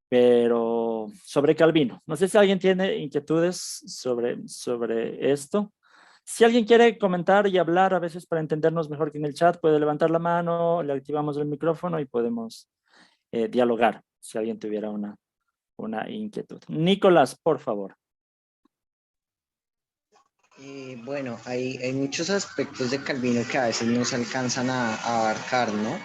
Pero sobre Calvino, no sé si alguien tiene inquietudes sobre esto. Si alguien quiere comentar y hablar a veces para entendernos mejor que en el chat, puede levantar la mano, le activamos el micrófono y podemos dialogar, si alguien tuviera una inquietud. Nicolás, por favor. Bueno, hay muchos aspectos de Calvino que a veces no se alcanzan a abarcar, ¿no?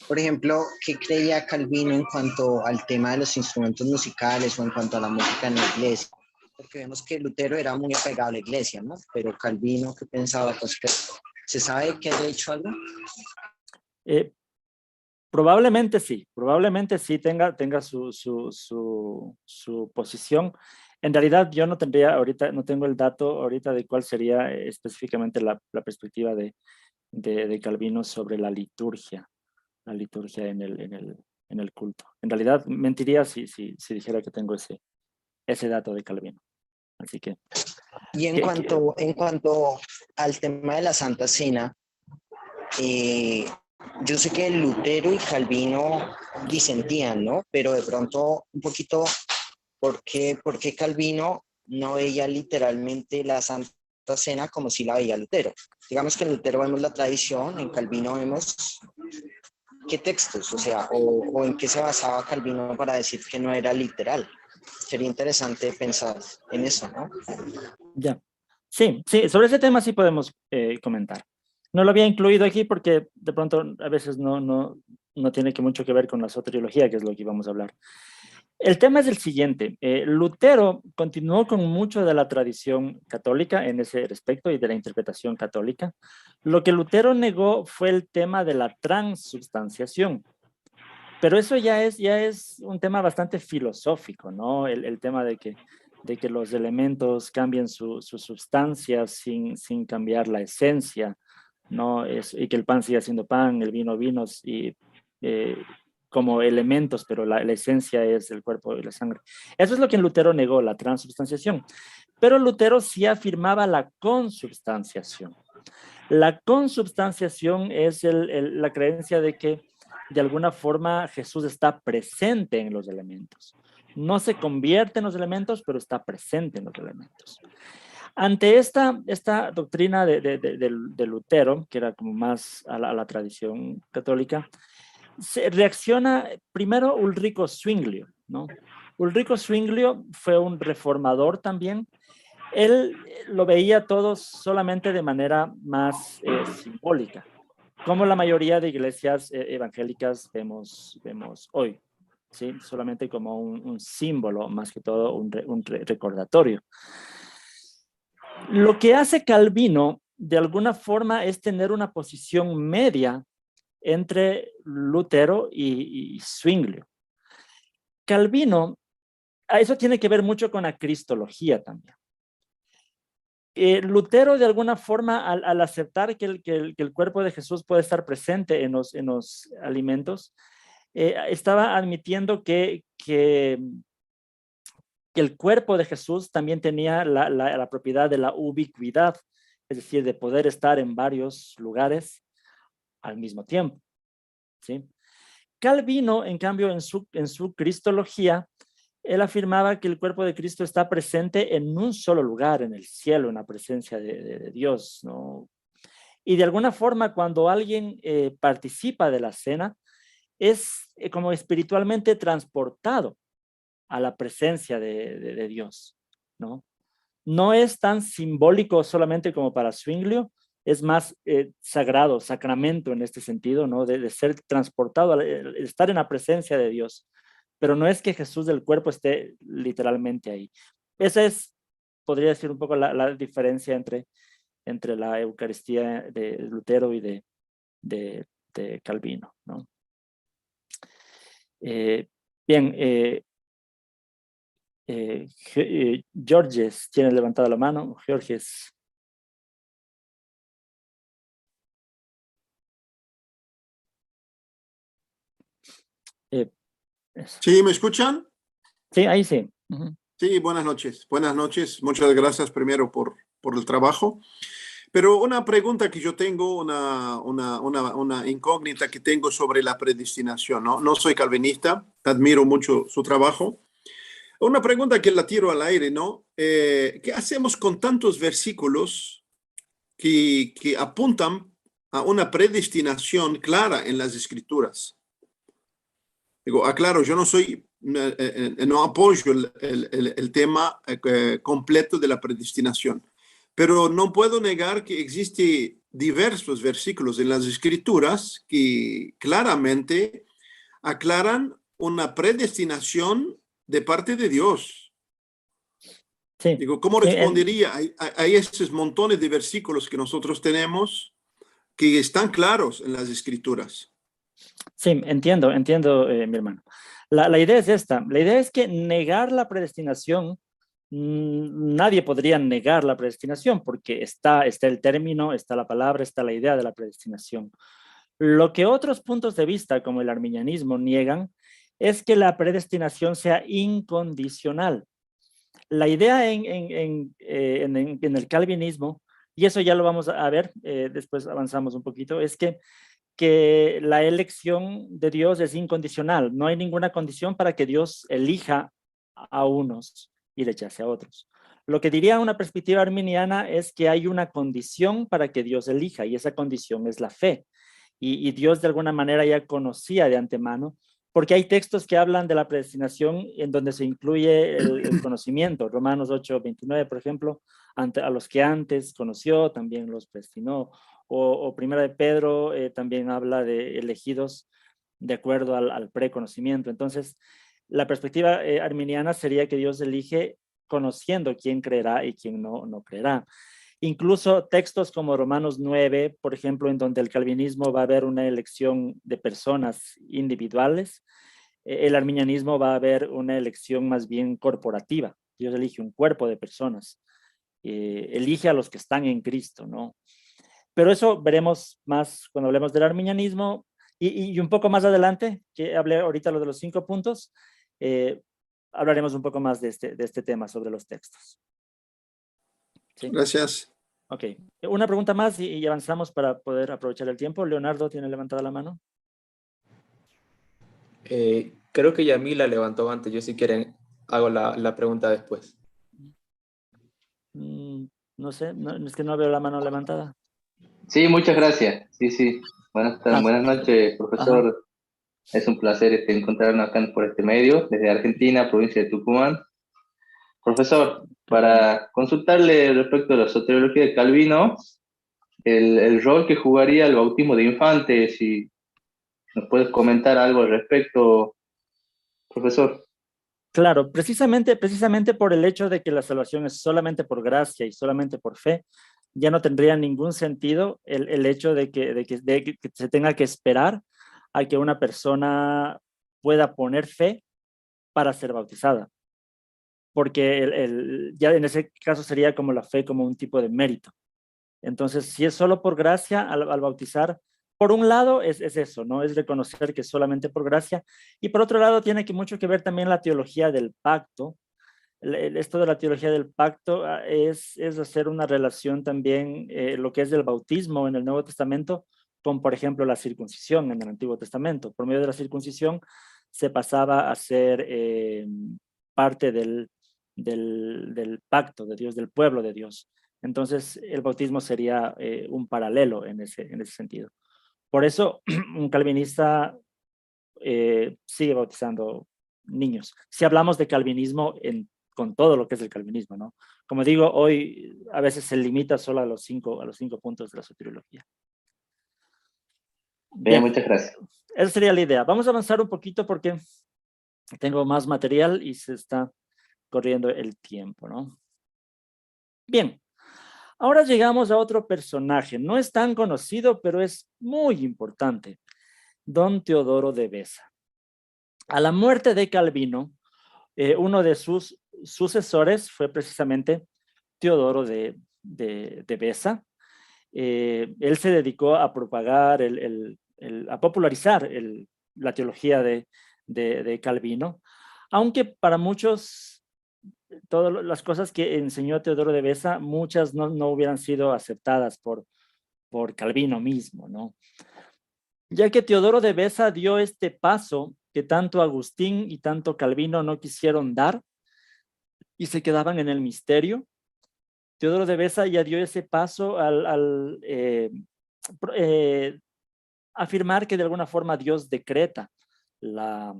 Por ejemplo, ¿qué creía Calvino en cuanto al tema de los instrumentos musicales o en cuanto a la música en la iglesia? Porque vemos que Lutero era muy apegado a la iglesia, ¿no? Pero Calvino, ¿qué pensaba al respecto? ¿Se sabe que haya hecho algo? Probablemente sí tenga su posición. En realidad yo no tengo el dato ahorita de cuál sería específicamente la perspectiva de Calvino sobre la liturgia en el culto. En realidad mentiría si dijera que tengo ese dato de Calvino. Así que. Y en cuanto al tema de la Santa Cena, yo sé que Lutero y Calvino disentían, ¿no? Pero de pronto un poquito, ¿por qué Calvino no veía literalmente la Santa Cena como si la veía Lutero? Digamos que en Lutero vemos la tradición, en Calvino vemos qué textos, o sea, o en qué se basaba Calvino para decir que no era literal. Sería interesante pensar en eso, ¿no? Ya. Sí, sobre ese tema sí podemos comentar. No lo había incluido aquí porque de pronto a veces no tiene mucho que ver con la soteriología, que es lo que íbamos a hablar. El tema es el siguiente. Lutero continuó con mucho de la tradición católica en ese respecto y de la interpretación católica. Lo que Lutero negó fue el tema de la transubstanciación. Pero eso ya es un tema bastante filosófico, ¿no? El tema de que los elementos cambien su sustancia sin cambiar la esencia, ¿no? Y que el pan siga siendo pan, el vino vinos, y como elementos, pero la esencia es el cuerpo y la sangre. Eso es lo que Lutero negó, la transubstanciación. Pero Lutero sí afirmaba la consubstanciación. La consubstanciación es la creencia de que de alguna forma Jesús está presente en los elementos. No se convierte en los elementos, pero está presente en los elementos. Ante esta doctrina de Lutero, que era como más a la tradición católica, se reacciona primero Ulrico Zwinglio, ¿no? Ulrico Zwinglio fue un reformador también, Él lo veía todo solamente de manera más simbólica, como la mayoría de iglesias evangélicas vemos hoy, ¿sí? Solamente como un símbolo, más que todo un recordatorio. Lo que hace Calvino, de alguna forma, es tener una posición media entre Lutero y Zwinglio. Calvino, eso tiene que ver mucho con la cristología también. Lutero, de alguna forma, al aceptar que el cuerpo de Jesús puede estar presente en los alimentos, estaba admitiendo que el cuerpo de Jesús también tenía la propiedad de la ubicuidad, es decir, de poder estar en varios lugares al mismo tiempo, ¿sí? Calvino, en cambio, en su cristología, él afirmaba que el cuerpo de Cristo está presente en un solo lugar, en el cielo, en la presencia de Dios, ¿no? Y de alguna forma, cuando alguien participa de la cena, es como espiritualmente transportado a la presencia de Dios, ¿no? No es tan simbólico solamente como para Zwinglio, es más sagrado, sacramento en este sentido, ¿no? De ser transportado, estar en la presencia de Dios. Pero no es que Jesús del cuerpo esté literalmente ahí. Esa es, podría decir, un poco la diferencia entre la Eucaristía de Lutero y de Calvino, ¿no? Bien, Georges tiene levantada la mano. Georges. ¿Sí, me escuchan? Sí, ahí sí. Uh-huh. Sí, buenas noches. Buenas noches. Muchas gracias primero por el trabajo. Pero una pregunta que yo tengo, una incógnita que tengo sobre la predestinación, ¿no? No soy calvinista, admiro mucho su trabajo. Una pregunta que la tiro al aire, ¿no? ¿Qué hacemos con tantos versículos que apuntan a una predestinación clara en las Escrituras? Digo, aclaro, yo no soy, no apoyo el tema completo de la predestinación, pero no puedo negar que existen diversos versículos en las Escrituras que claramente aclaran una predestinación de parte de Dios. Sí. Digo, ¿cómo respondería a esos montones de versículos que nosotros tenemos que están claros en las Escrituras? Sí, entiendo, mi hermano. La idea es esta. La idea es que negar la predestinación, nadie podría negar la predestinación porque está el término, está la palabra, está la idea de la predestinación. Lo que otros puntos de vista, como el arminianismo, niegan es que la predestinación sea incondicional. La idea en el calvinismo, y eso ya lo vamos a ver, después avanzamos un poquito, es que la elección de Dios es incondicional. No hay ninguna condición para que Dios elija a unos y rechace a otros. Lo que diría una perspectiva arminiana es que hay una condición para que Dios elija y esa condición es la fe. Y Dios de alguna manera ya conocía de antemano, porque hay textos que hablan de la predestinación en donde se incluye el conocimiento. Romanos 8:29, por ejemplo, a los que antes conoció, también los predestinó. O Primera de Pedro también habla de elegidos de acuerdo al preconocimiento. Entonces, la perspectiva arminiana sería que Dios elige conociendo quién creerá y quién no creerá. Incluso textos como Romanos 9, por ejemplo, en donde el calvinismo va a haber una elección de personas individuales, el arminianismo va a haber una elección más bien corporativa. Dios elige un cuerpo de personas, elige a los que están en Cristo, ¿no? Pero eso veremos más cuando hablemos del arminianismo y un poco más adelante, que hablé ahorita lo de los 5 puntos, hablaremos un poco más de este tema sobre los textos. ¿Sí? Gracias. Ok, una pregunta más y avanzamos para poder aprovechar el tiempo. Leonardo tiene levantada la mano. Creo que Yamila levantó antes. Yo si quieren hago la pregunta después. No sé, es que no veo la mano levantada. Sí, muchas gracias. Sí. Buenas noches, profesor. Ajá. Es un placer encontrarnos acá por este medio, desde Argentina, provincia de Tucumán. Profesor, para consultarle respecto a la soteriología de Calvino, el rol que jugaría el bautismo de infantes, si nos puedes comentar algo al respecto, profesor. Claro, precisamente por el hecho de que la salvación es solamente por gracia y solamente por fe, ya no tendría ningún sentido el hecho de que se tenga que esperar a que una persona pueda poner fe para ser bautizada. Porque ya en ese caso sería como la fe como un tipo de mérito. Entonces, si es solo por gracia al bautizar, por un lado es eso, ¿no? Es reconocer que es solamente por gracia, y por otro lado tiene mucho que ver también la teología del pacto. Esto de la teología del pacto es hacer una relación también, lo que es del bautismo en el Nuevo Testamento, con, por ejemplo, la circuncisión en el Antiguo Testamento. Por medio de la circuncisión se pasaba a ser parte del pacto de Dios, del pueblo de Dios. Entonces, el bautismo sería un paralelo en ese sentido. Por eso, un calvinista sigue bautizando niños. Si hablamos de calvinismo con todo lo que es el calvinismo, ¿no? Como digo, hoy a veces se limita solo a los cinco puntos de la soteriología. Bien, muchas gracias. Esa sería la idea. Vamos a avanzar un poquito porque tengo más material y se está corriendo el tiempo, ¿no? Bien. Ahora llegamos a otro personaje. No es tan conocido, pero es muy importante. Don Teodoro de Beza. A la muerte de Calvino, uno de sus sucesores fue precisamente Teodoro de Beza. Él se dedicó a propagar, a popularizar la teología de Calvino, aunque para muchos, todas las cosas que enseñó Teodoro de Beza, muchas no hubieran sido aceptadas por Calvino mismo, ¿no? Ya que Teodoro de Beza dio este paso que tanto Agustín y tanto Calvino no quisieron dar y se quedaban en el misterio. Teodoro de Beza ya dio ese paso al afirmar que de alguna forma Dios decreta la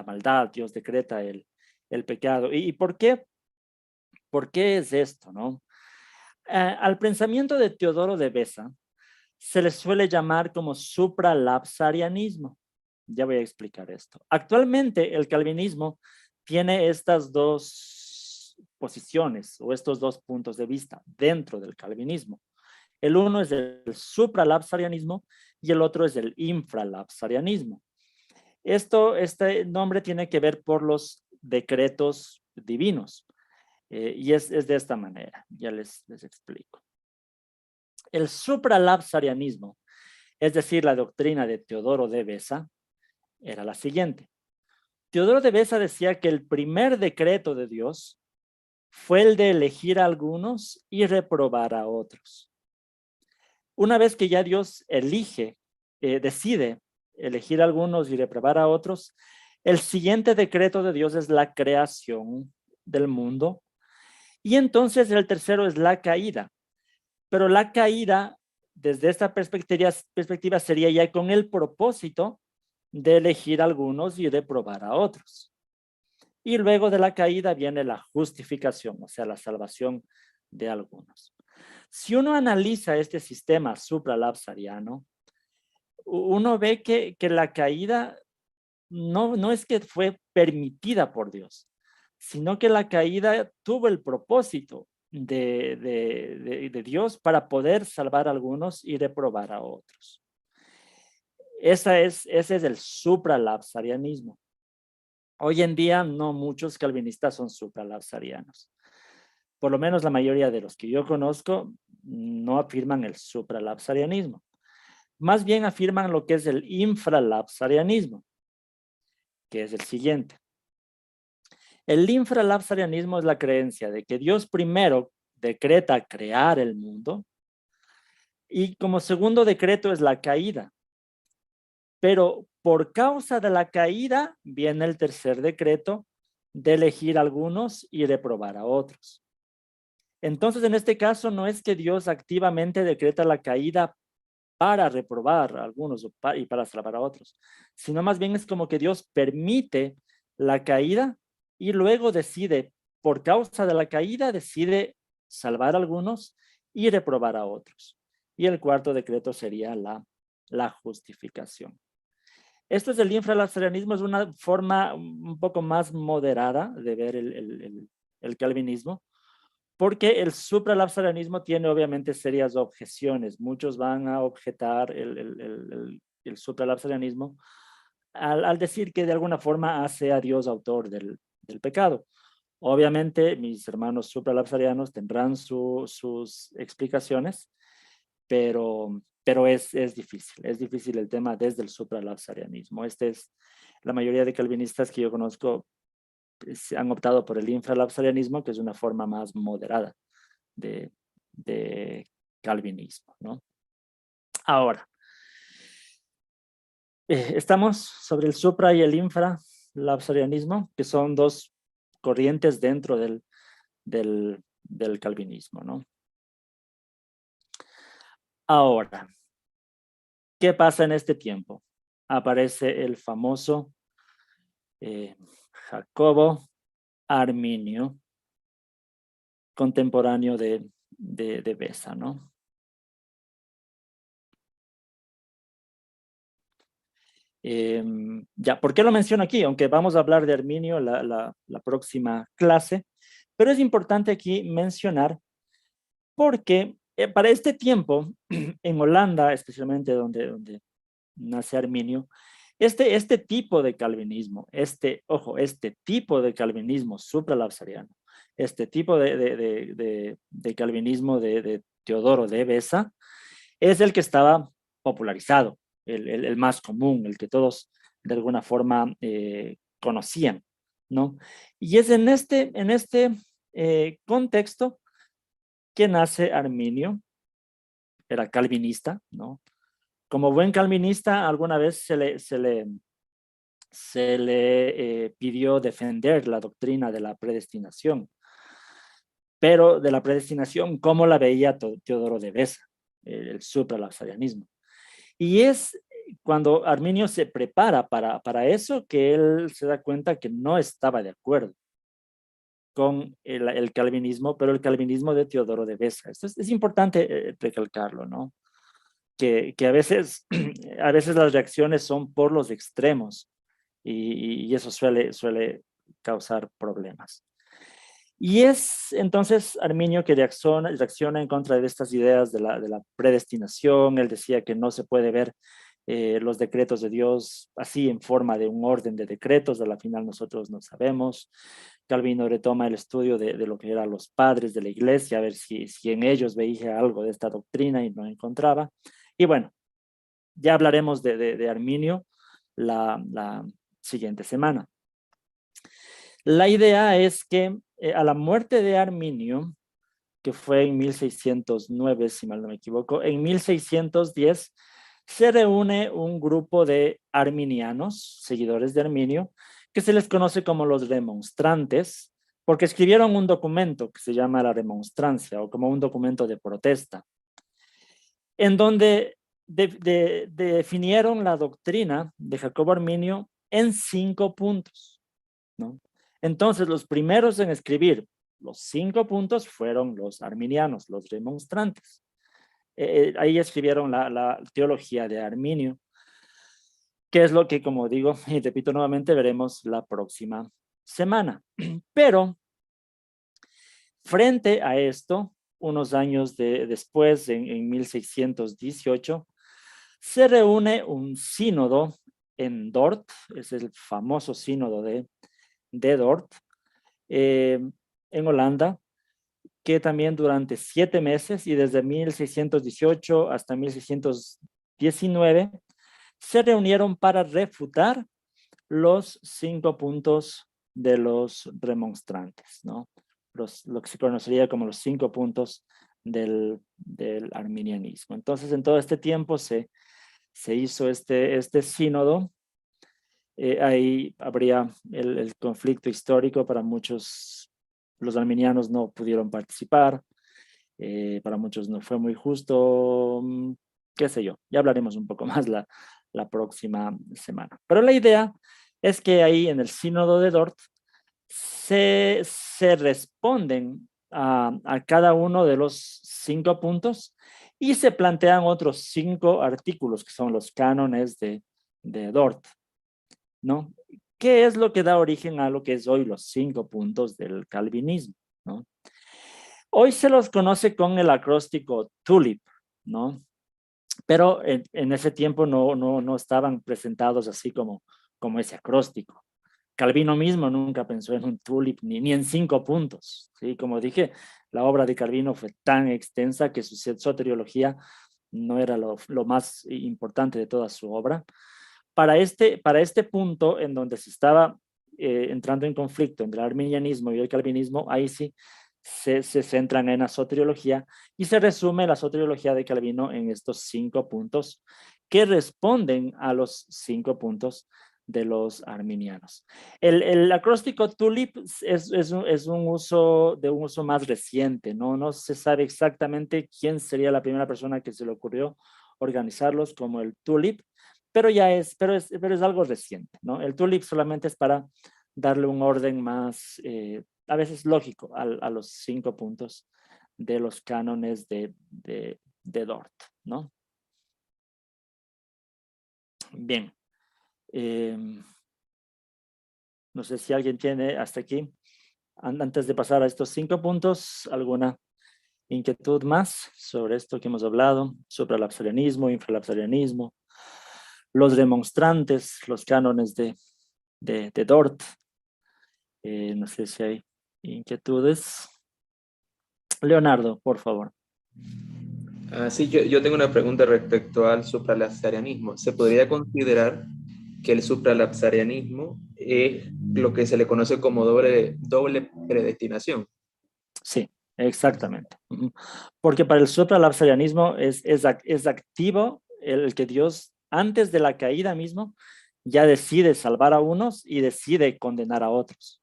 maldad, Dios decreta el pecado. ¿Y por qué? ¿Por qué es esto, no? Al pensamiento de Teodoro de Beza se le suele llamar como supralapsarianismo. Ya voy a explicar esto. Actualmente el calvinismo tiene estas dos posiciones o estos dos puntos de vista dentro del calvinismo. El uno es el supralapsarianismo y el otro es el infralapsarianismo. Este nombre tiene que ver por los decretos divinos. Y es de esta manera, ya les explico. El supralapsarianismo, es decir, la doctrina de Teodoro de Beza, era la siguiente. Teodoro de Beza decía que el primer decreto de Dios fue el de elegir a algunos y reprobar a otros. Una vez que ya Dios decide elegir a algunos y reprobar a otros, el siguiente decreto de Dios es la creación del mundo. Y entonces el tercero es la caída. Pero la caída, desde esta perspectiva, sería ya con el propósito de elegir a algunos y reprobar a otros. Y luego de la caída viene la justificación, o sea, la salvación de algunos. Si uno analiza este sistema supralapsariano, uno ve que la caída no es que fue permitida por Dios, sino que la caída tuvo el propósito de Dios para poder salvar a algunos y reprobar a otros. Ese es el supralapsarianismo. Hoy en día no muchos calvinistas son supralapsarianos. Por lo menos la mayoría de los que yo conozco no afirman el supralapsarianismo. Más bien afirman lo que es el infralapsarianismo, que es el siguiente. El infralapsarianismo es la creencia de que Dios primero decreta crear el mundo y como segundo decreto es la caída. Pero por causa de la caída viene el tercer decreto de elegir a algunos y reprobar a otros. Entonces, en este caso, no es que Dios activamente decreta la caída para reprobar a algunos y para salvar a otros, sino más bien es como que Dios permite la caída y luego decide por causa de la caída decide salvar a algunos y reprobar a otros. Y el cuarto decreto sería la justificación. Esto es el infralapsarianismo, es una forma un poco más moderada de ver el calvinismo, porque el supralapsarianismo tiene obviamente serias objeciones. Muchos van a objetar el supralapsarianismo al decir que de alguna forma hace a Dios autor del pecado. Obviamente mis hermanos supralapsarianos tendrán sus explicaciones, pero es difícil el tema desde el supralapsarianismo. La mayoría de calvinistas que yo conozco han optado por el infralapsarianismo, que es una forma más moderada de calvinismo, ¿no? Ahora, estamos sobre el supra y el infralapsarianismo, que son dos corrientes dentro del calvinismo, ¿no? Ahora, ¿qué pasa en este tiempo? Aparece el famoso Jacobo Arminio, contemporáneo de Beza, ¿no? Ya, ¿por qué lo menciono aquí? Aunque vamos a hablar de Arminio la próxima clase, pero es importante aquí mencionar porque para este tiempo, en Holanda, especialmente donde nace Arminio, este tipo de calvinismo, este tipo de calvinismo supralapsariano, este tipo de calvinismo de Teodoro de Beza, es el que estaba popularizado, el más común, el que todos de alguna forma conocían, ¿no? Y es en este contexto que nace Arminio, era calvinista, ¿no? Como buen calvinista, alguna vez se le pidió defender la doctrina de la predestinación, pero de la predestinación, ¿cómo la veía Teodoro de Beza, el supralapsarianismo? Y es cuando Arminio se prepara para eso que él se da cuenta que no estaba de acuerdo con el calvinismo, pero el calvinismo de Teodoro de Beza. Esto es importante recalcarlo, ¿no? Que a veces las reacciones son por los extremos y eso suele causar problemas. Y es entonces Arminio que reacciona en contra de estas ideas de la predestinación. Él decía que no se puede ver los decretos de Dios así en forma de un orden de decretos, a la final nosotros no sabemos. Calvino retoma el estudio de lo que eran los padres de la iglesia, a ver si en ellos veía algo de esta doctrina y no encontraba. Y bueno, ya hablaremos de Arminio la siguiente semana. La idea es que a la muerte de Arminio, que fue en 1609, si mal no me equivoco, en 1610 se reúne un grupo de arminianos, seguidores de Arminio, que se les conoce como los remonstrantes, porque escribieron un documento que se llama la remonstrancia o como un documento de protesta, en donde definieron la doctrina de Jacobo Arminio en 5 puntos, ¿no? Entonces, los primeros en escribir los 5 puntos fueron los arminianos, los remonstrantes. Ahí escribieron la teología de Arminio, que es lo que, como digo, y repito nuevamente, veremos la próxima semana. Pero, frente a esto, unos años después, en 1618, se reúne un sínodo en Dort, es el famoso sínodo de Dort, en Holanda, que también durante 7 meses y desde 1618 hasta 1619 se reunieron para refutar los 5 puntos de los remonstrantes, ¿no? Lo que se conocería como los 5 puntos del arminianismo. Entonces, en todo este tiempo se hizo este sínodo. Ahí habría el conflicto histórico. Para muchos, los arminianos no pudieron participar, para muchos no fue muy justo, qué sé yo, ya hablaremos un poco más la próxima semana. Pero la idea es que ahí en el sínodo de Dort se responden a cada uno de los 5 puntos y se plantean otros 5 artículos que son los cánones de Dort, ¿no? ¿Qué es lo que da origen a lo que es hoy los 5 puntos del calvinismo, ¿no? Hoy se los conoce con el acróstico TULIP, ¿no? Pero en ese tiempo no estaban presentados así como ese acróstico. Calvino mismo nunca pensó en un TULIP ni en 5 puntos, ¿sí? Como dije, la obra de Calvino fue tan extensa que su soteriología no era lo más importante de toda su obra. Para este punto en donde se estaba entrando en conflicto entre el arminianismo y el calvinismo, ahí sí se centran en la soteriología y se resume la soteriología de Calvino en estos 5 puntos que responden a los 5 puntos de los arminianos. El acróstico TULIP es un uso más reciente, ¿no? No se sabe exactamente quién sería la primera persona que se le ocurrió organizarlos como el TULIP, pero es algo reciente, ¿no? El TULIP solamente es para darle un orden más, a veces lógico, a los 5 puntos de los cánones de Dort, ¿no? Bien. No sé si alguien tiene hasta aquí, antes de pasar a estos 5 puntos, alguna inquietud más sobre esto que hemos hablado, sobre el absarianismo, infralapsarianismo, los demonstrantes, los cánones de Dort. No sé si hay inquietudes. Leonardo, por favor. Sí, yo tengo una pregunta respecto al supralapsarianismo. ¿Se podría considerar que el supralapsarianismo es lo que se le conoce como doble predestinación? Sí, exactamente. Porque para el supralapsarianismo es activo el que Dios, antes de la caída mismo, ya decide salvar a unos y decide condenar a otros.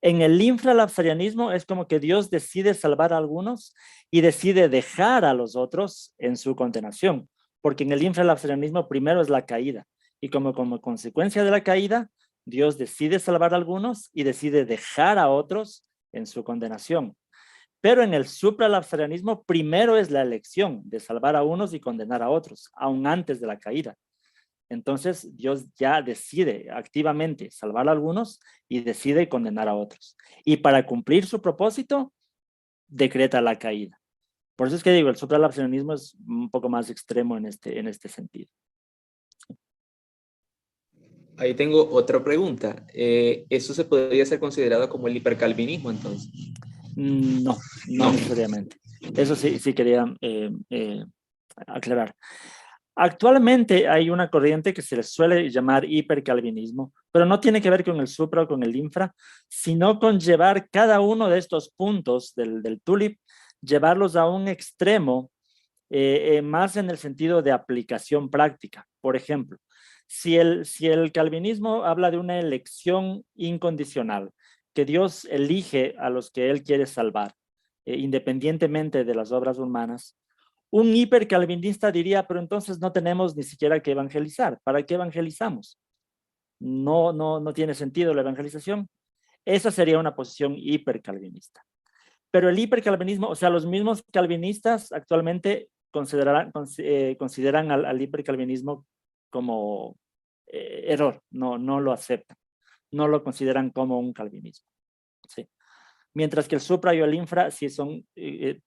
En el infralapsarianismo es como que Dios decide salvar a algunos y decide dejar a los otros en su condenación, porque en el infralapsarianismo primero es la caída y como consecuencia de la caída, Dios decide salvar a algunos y decide dejar a otros en su condenación. Pero en el supralapsarianismo primero es la elección de salvar a unos y condenar a otros, aún antes de la caída. Entonces Dios ya decide activamente salvar a algunos y decide condenar a otros. Y para cumplir su propósito, decreta la caída. Por eso es que digo, el supralapsarianismo es un poco más extremo en este sentido. Ahí tengo otra pregunta. ¿Eso se podría ser considerado como el hipercalvinismo entonces? No necesariamente. Eso sí quería aclarar. Actualmente hay una corriente que se le suele llamar hipercalvinismo, pero no tiene que ver con el supra o con el infra, sino con llevar cada uno de estos puntos del TULIP, llevarlos a un extremo más en el sentido de aplicación práctica. Por ejemplo, si el calvinismo habla de una elección incondicional, que Dios elige a los que Él quiere salvar, independientemente de las obras humanas, un hipercalvinista diría, pero entonces no tenemos ni siquiera que evangelizar. ¿Para qué evangelizamos? No tiene sentido la evangelización. Esa sería una posición hipercalvinista. Pero el hipercalvinismo, o sea, los mismos calvinistas actualmente consideran al hipercalvinismo como error, no lo aceptan, no lo consideran como un calvinismo. ¿Sí? Mientras que el supra y el infra sí son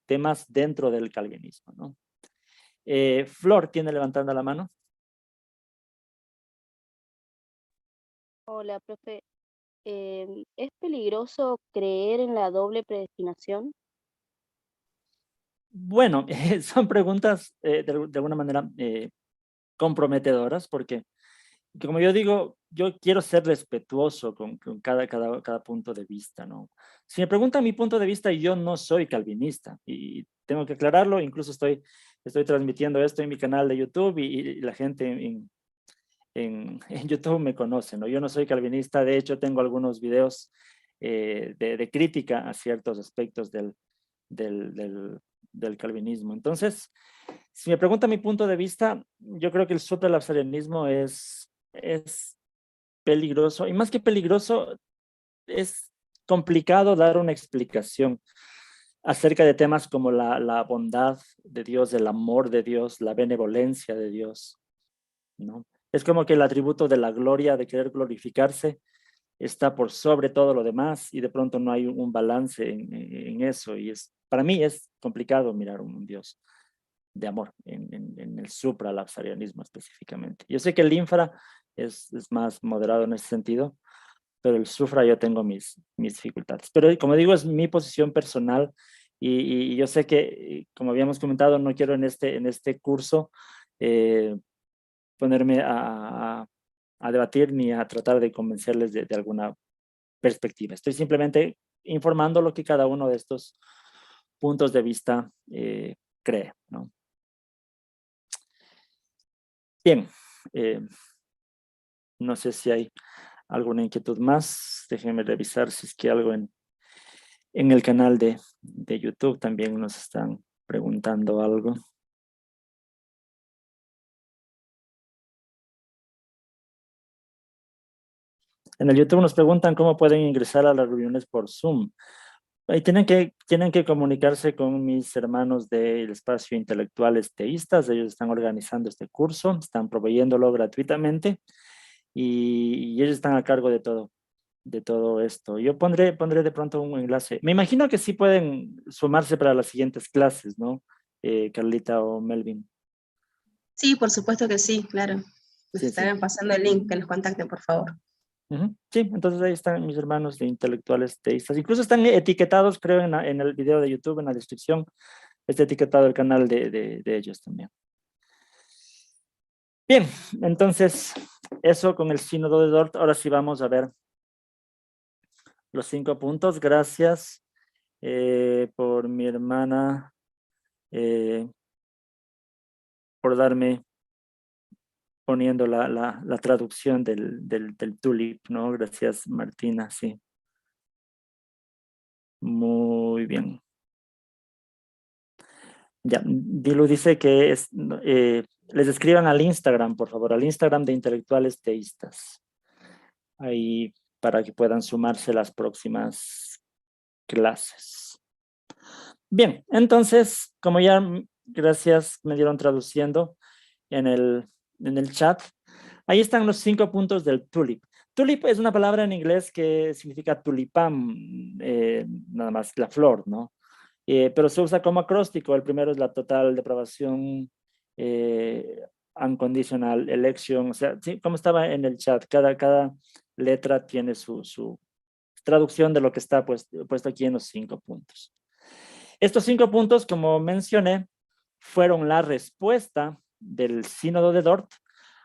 temas dentro del calvinismo, ¿no? Flor tiene levantando la mano. Hola, profe. ¿Es peligroso creer en la doble predestinación? Bueno, son preguntas de alguna manera comprometedoras porque, como yo digo, yo quiero ser respetuoso con cada punto de vista, ¿no? Si me preguntan mi punto de vista, yo no soy calvinista y tengo que aclararlo, incluso estoy transmitiendo esto en mi canal de YouTube y la gente en YouTube me conoce, ¿no? Yo no soy calvinista, de hecho tengo algunos videos de crítica a ciertos aspectos del calvinismo. Entonces, si me pregunta mi punto de vista, yo creo que el supralapsarianismo es peligroso, y más que peligroso, es complicado dar una explicación acerca de temas como la bondad de Dios, el amor de Dios, la benevolencia de Dios, ¿no? Es como que el atributo de la gloria, de querer glorificarse, está por sobre todo lo demás y de pronto no hay un balance en eso. Y para mí es complicado mirar un Dios de amor en el supralapsarianismo específicamente. Yo sé que el infra es más moderado en ese sentido, pero el sufra yo tengo mis dificultades. Pero como digo, es mi posición personal y yo sé que, como habíamos comentado, no quiero en este curso ponerme a debatir ni a tratar de convencerles de alguna perspectiva. Estoy simplemente informando lo que cada uno de estos puntos de vista cree, ¿no? Bien, no sé si hay alguna inquietud más. Déjenme revisar si es que algo en el canal de YouTube también nos están preguntando algo. En el YouTube nos preguntan cómo pueden ingresar a las reuniones por Zoom. Ahí tienen que comunicarse con mis hermanos del espacio Intelectuales Teístas. Ellos están organizando este curso, están proveyéndolo gratuitamente y ellos están a cargo de todo esto. Yo pondré de pronto un enlace. Me imagino que sí pueden sumarse para las siguientes clases, ¿no? Carlita o Melvin. Sí, por supuesto que sí, claro. Nos Sí. estarán pasando el link, que nos contacten, por favor. Sí, entonces ahí están mis hermanos de Intelectuales Teístas. Incluso están etiquetados, creo, en el video de YouTube, en la descripción. Está etiquetado el canal de ellos también. Bien, entonces, eso con el sínodo de Dort. Ahora sí vamos a ver los 5 puntos. Gracias por mi hermana, por darme, poniendo la traducción del tulip, ¿no? Gracias, Martina, sí. Muy bien. Ya, Dilu dice que les escriban al Instagram, por favor, al Instagram de Intelectuales Teístas. Ahí para que puedan sumarse las próximas clases. Bien, entonces, como ya, gracias, me dieron traduciendo en el chat, ahí están los 5 puntos del tulip. Tulip es una palabra en inglés que significa tulipán, nada más la flor, ¿no? Pero se usa como acróstico. El primero es la total depravación, unconditional election, o sea, sí, como estaba en el chat, cada letra tiene su traducción de lo que está puesto aquí en los 5 puntos. Estos 5 puntos, como mencioné, fueron la respuesta del sínodo de Dort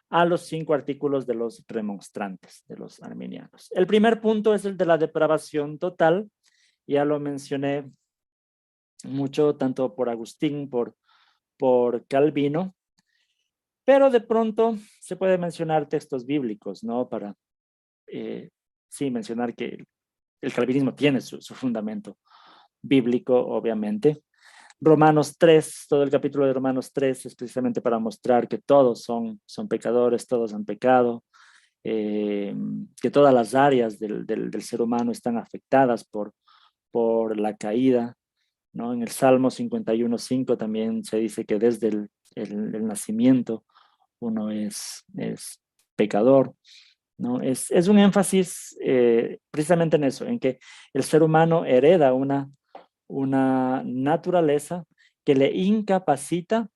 a los 5 artículos de los remonstrantes, de los arminianos. El primer punto es el de la depravación total. Ya lo mencioné mucho, tanto por Agustín, por Calvino, pero de pronto se puede mencionar textos bíblicos, ¿no? Para, sí, mencionar que el calvinismo tiene su fundamento bíblico, obviamente. Romanos 3, todo el capítulo de Romanos 3 es precisamente para mostrar que todos son pecadores, todos han pecado, que todas las áreas del ser humano están afectadas por la caída, ¿no? En el Salmo 51:5 también se dice que desde el nacimiento uno es pecador, ¿no? Es un énfasis precisamente en eso, en que el ser humano hereda una naturaleza que le incapacita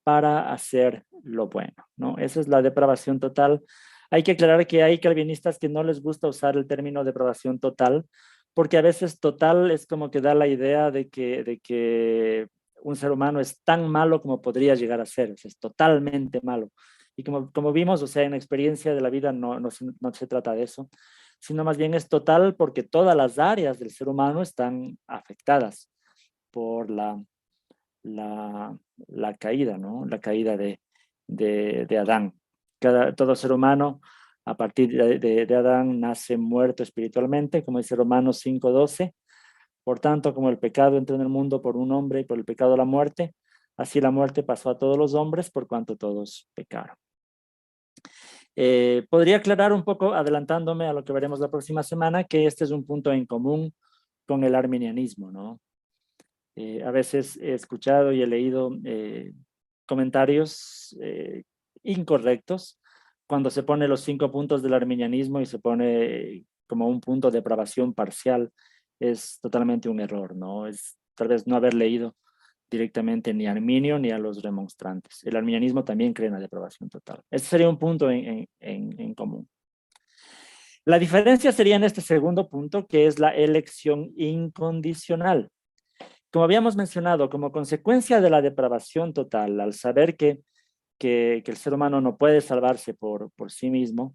para hacer lo bueno, ¿no? Esa es la depravación total. Hay que aclarar que hay calvinistas que no les gusta usar el término depravación total, porque a veces total es como que da la idea de que un ser humano es tan malo como podría llegar a ser, o sea, es totalmente malo. Y como vimos, o sea, en la experiencia de la vida no se trata de eso, sino más bien es total porque todas las áreas del ser humano están afectadas por la caída, ¿no? La caída de Adán. Todo ser humano a partir de Adán nace muerto espiritualmente, como dice Romanos 5:12. Por tanto, como el pecado entró en el mundo por un hombre y por el pecado la muerte, así la muerte pasó a todos los hombres por cuanto todos pecaron. Podría aclarar un poco, adelantándome a lo que veremos la próxima semana, que este es un punto en común con el arminianismo, ¿no? A veces he escuchado y he leído comentarios incorrectos cuando se pone los 5 puntos del arminianismo y se pone como un punto de depravación parcial. Es totalmente un error, ¿no? Es tal vez no haber leído directamente ni a Arminio ni a los remonstrantes. El arminianismo también cree en la depravación total. Ese sería un punto en común. La diferencia sería en este segundo punto, que es la elección incondicional. Como habíamos mencionado, como consecuencia de la depravación total, al saber que el ser humano no puede salvarse por sí mismo,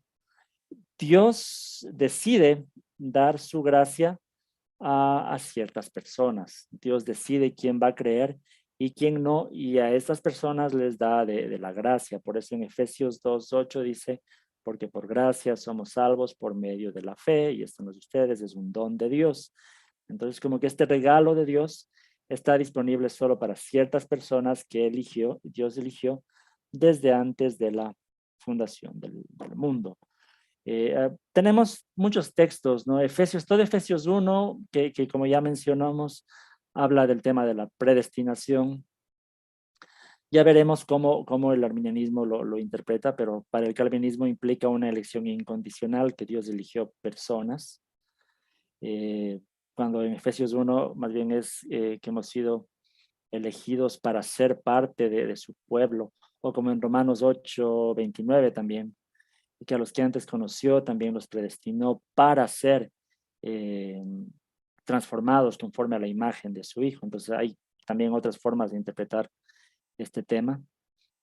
Dios decide dar su gracia a ciertas personas. Dios decide quién va a creer y quién no, y a estas personas les da de la gracia. Por eso en Efesios 2:8 dice, porque por gracia somos salvos por medio de la fe, y esto no es de ustedes, es un don de Dios. Entonces, como que este regalo de Dios está disponible solo para ciertas personas que Dios eligió desde antes de la fundación del mundo. Tenemos muchos textos, ¿no? Todo Efesios 1, que como ya mencionamos, habla del tema de la predestinación. Ya veremos cómo el arminianismo lo interpreta, pero para el calvinismo implica una elección incondicional, que Dios eligió personas. Cuando en Efesios 1 más bien es que hemos sido elegidos para ser parte de su pueblo, o como en Romanos 8:29 también, que a los que antes conoció también los predestinó para ser transformados conforme a la imagen de su Hijo. Entonces hay también otras formas de interpretar este tema.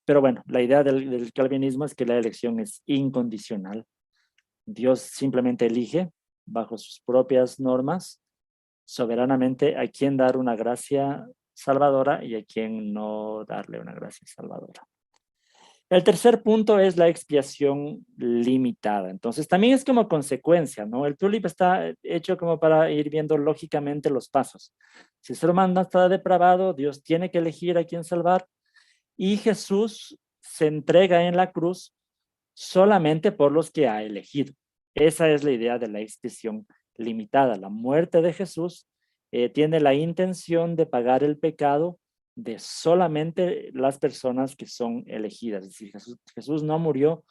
Pero bueno, la idea del calvinismo es que la elección es incondicional. Dios simplemente elige bajo sus propias normas soberanamente a quién dar una gracia salvadora y a quién no darle una gracia salvadora. El tercer punto es la expiación limitada. Entonces, también es como consecuencia, ¿no? El tulip está hecho como para ir viendo lógicamente los pasos. Si el ser humano está depravado, Dios tiene que elegir a quién salvar, y Jesús se entrega en la cruz solamente por los que ha elegido. Esa es la idea de la expiación limitada. La muerte de Jesús tiene la intención de pagar el pecado de solamente las personas que son elegidas. Es decir, Jesús no murió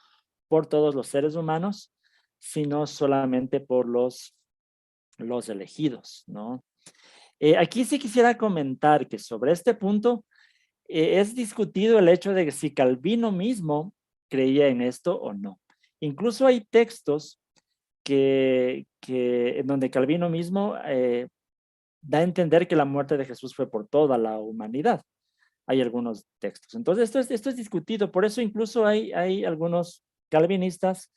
por todos los seres humanos, sino solamente por los elegidos, ¿no? Aquí sí quisiera comentar que sobre este punto es discutido el hecho de que si Calvino mismo creía en esto o no. Incluso hay textos en donde Calvino mismo da a entender que la muerte de Jesús fue por toda la humanidad. Hay algunos textos. Entonces, esto es discutido. Por eso incluso hay algunos calvinistas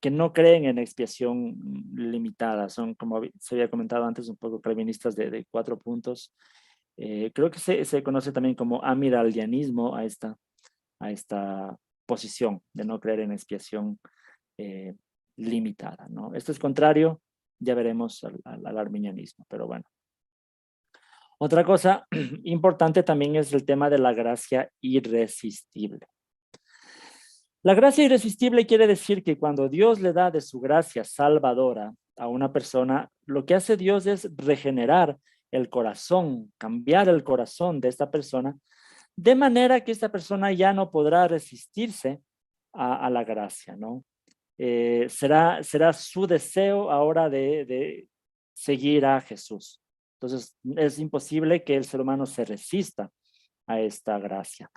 que no creen en expiación limitada. Son, como se había comentado antes, un poco calvinistas de 4 puntos. Creo que se conoce también como amiraldianismo a esta posición de no creer en expiación limitada, ¿no? Esto es contrario, ya veremos, al arminianismo, pero bueno. Otra cosa importante también es el tema de la gracia irresistible. La gracia irresistible quiere decir que cuando Dios le da de su gracia salvadora a una persona, lo que hace Dios es regenerar el corazón, cambiar el corazón de esta persona, de manera que esta persona ya no podrá resistirse a la gracia, ¿no? Será su deseo ahora de seguir a Jesús. Entonces, es imposible que el ser humano se resista a esta gracia.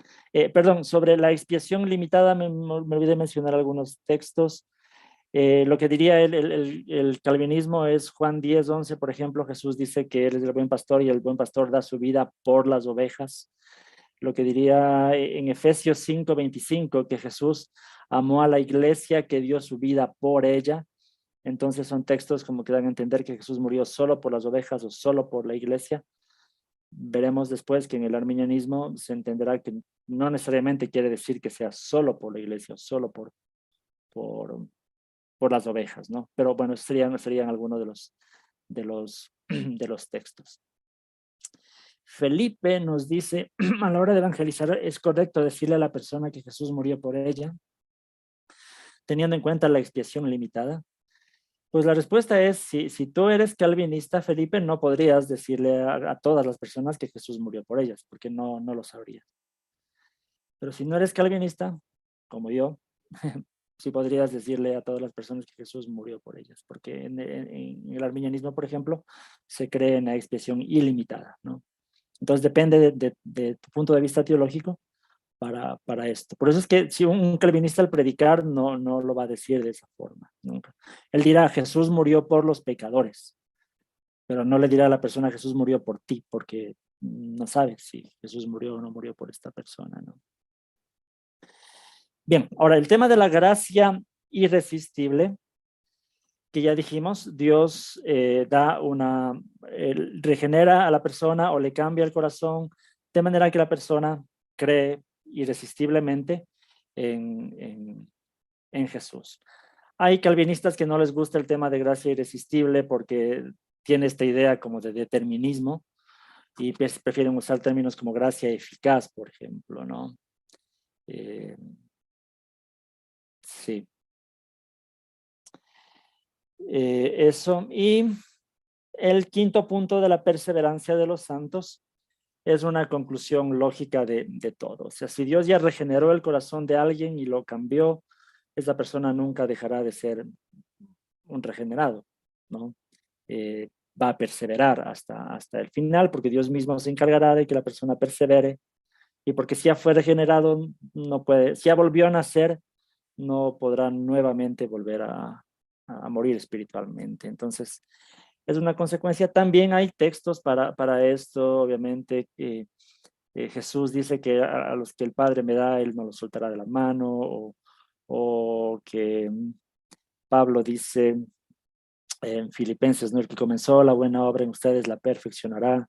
Perdón, sobre la expiación limitada me olvidé mencionar algunos textos. Lo que diría el calvinismo es Juan 10:11, por ejemplo. Jesús dice que él es el buen pastor y el buen pastor da su vida por las ovejas. Lo que diría en Efesios 5:25, que Jesús amó a la iglesia, que dio su vida por ella. Entonces son textos como que dan a entender que Jesús murió solo por las ovejas o solo por la iglesia. Veremos después que en el arminianismo se entenderá que no necesariamente quiere decir que sea solo por la iglesia o solo por las ovejas, ¿no? Pero bueno, serían algunos de los textos. Felipe nos dice, a la hora de evangelizar, ¿es correcto decirle a la persona que Jesús murió por ella? teniendo en cuenta la expiación limitada? Pues la respuesta es, si tú eres calvinista, Felipe, no podrías decirle a todas las personas que Jesús murió por ellas, porque no lo sabrías. Pero si no eres calvinista, como yo, sí podrías decirle a todas las personas que Jesús murió por ellas, porque en el arminianismo, por ejemplo, se cree en la expiación ilimitada, ¿no? Entonces depende de tu punto de vista teológico para esto. Por eso es que si un calvinista al predicar no lo va a decir de esa forma, nunca. Él dirá, Jesús murió por los pecadores, pero no le dirá a la persona, Jesús murió por ti, porque no sabes si Jesús murió o no murió por esta persona, ¿no? Bien, ahora el tema de la gracia irresistible, que ya dijimos, Dios regenera a la persona o le cambia el corazón de manera que la persona cree irresistiblemente en Jesús. Hay calvinistas que no les gusta el tema de gracia irresistible porque tiene esta idea como de determinismo y prefieren usar términos como gracia eficaz, por ejemplo, ¿no? Sí. Eso. Y el quinto punto de la perseverancia de los santos es una conclusión lógica de todo. O sea, si Dios ya regeneró el corazón de alguien y lo cambió, esa persona nunca dejará de ser un regenerado, ¿no? Va a perseverar hasta el final, porque Dios mismo se encargará de que la persona persevere, y porque si ya fue regenerado, no puede, si ya volvió a nacer, no podrá nuevamente volver a morir espiritualmente. Entonces, es una consecuencia. También hay textos para esto, obviamente. Jesús dice que a los que el Padre me da, Él no los soltará de la mano, o que Pablo dice en Filipenses, ¿no? El que comenzó la buena obra en ustedes la perfeccionará.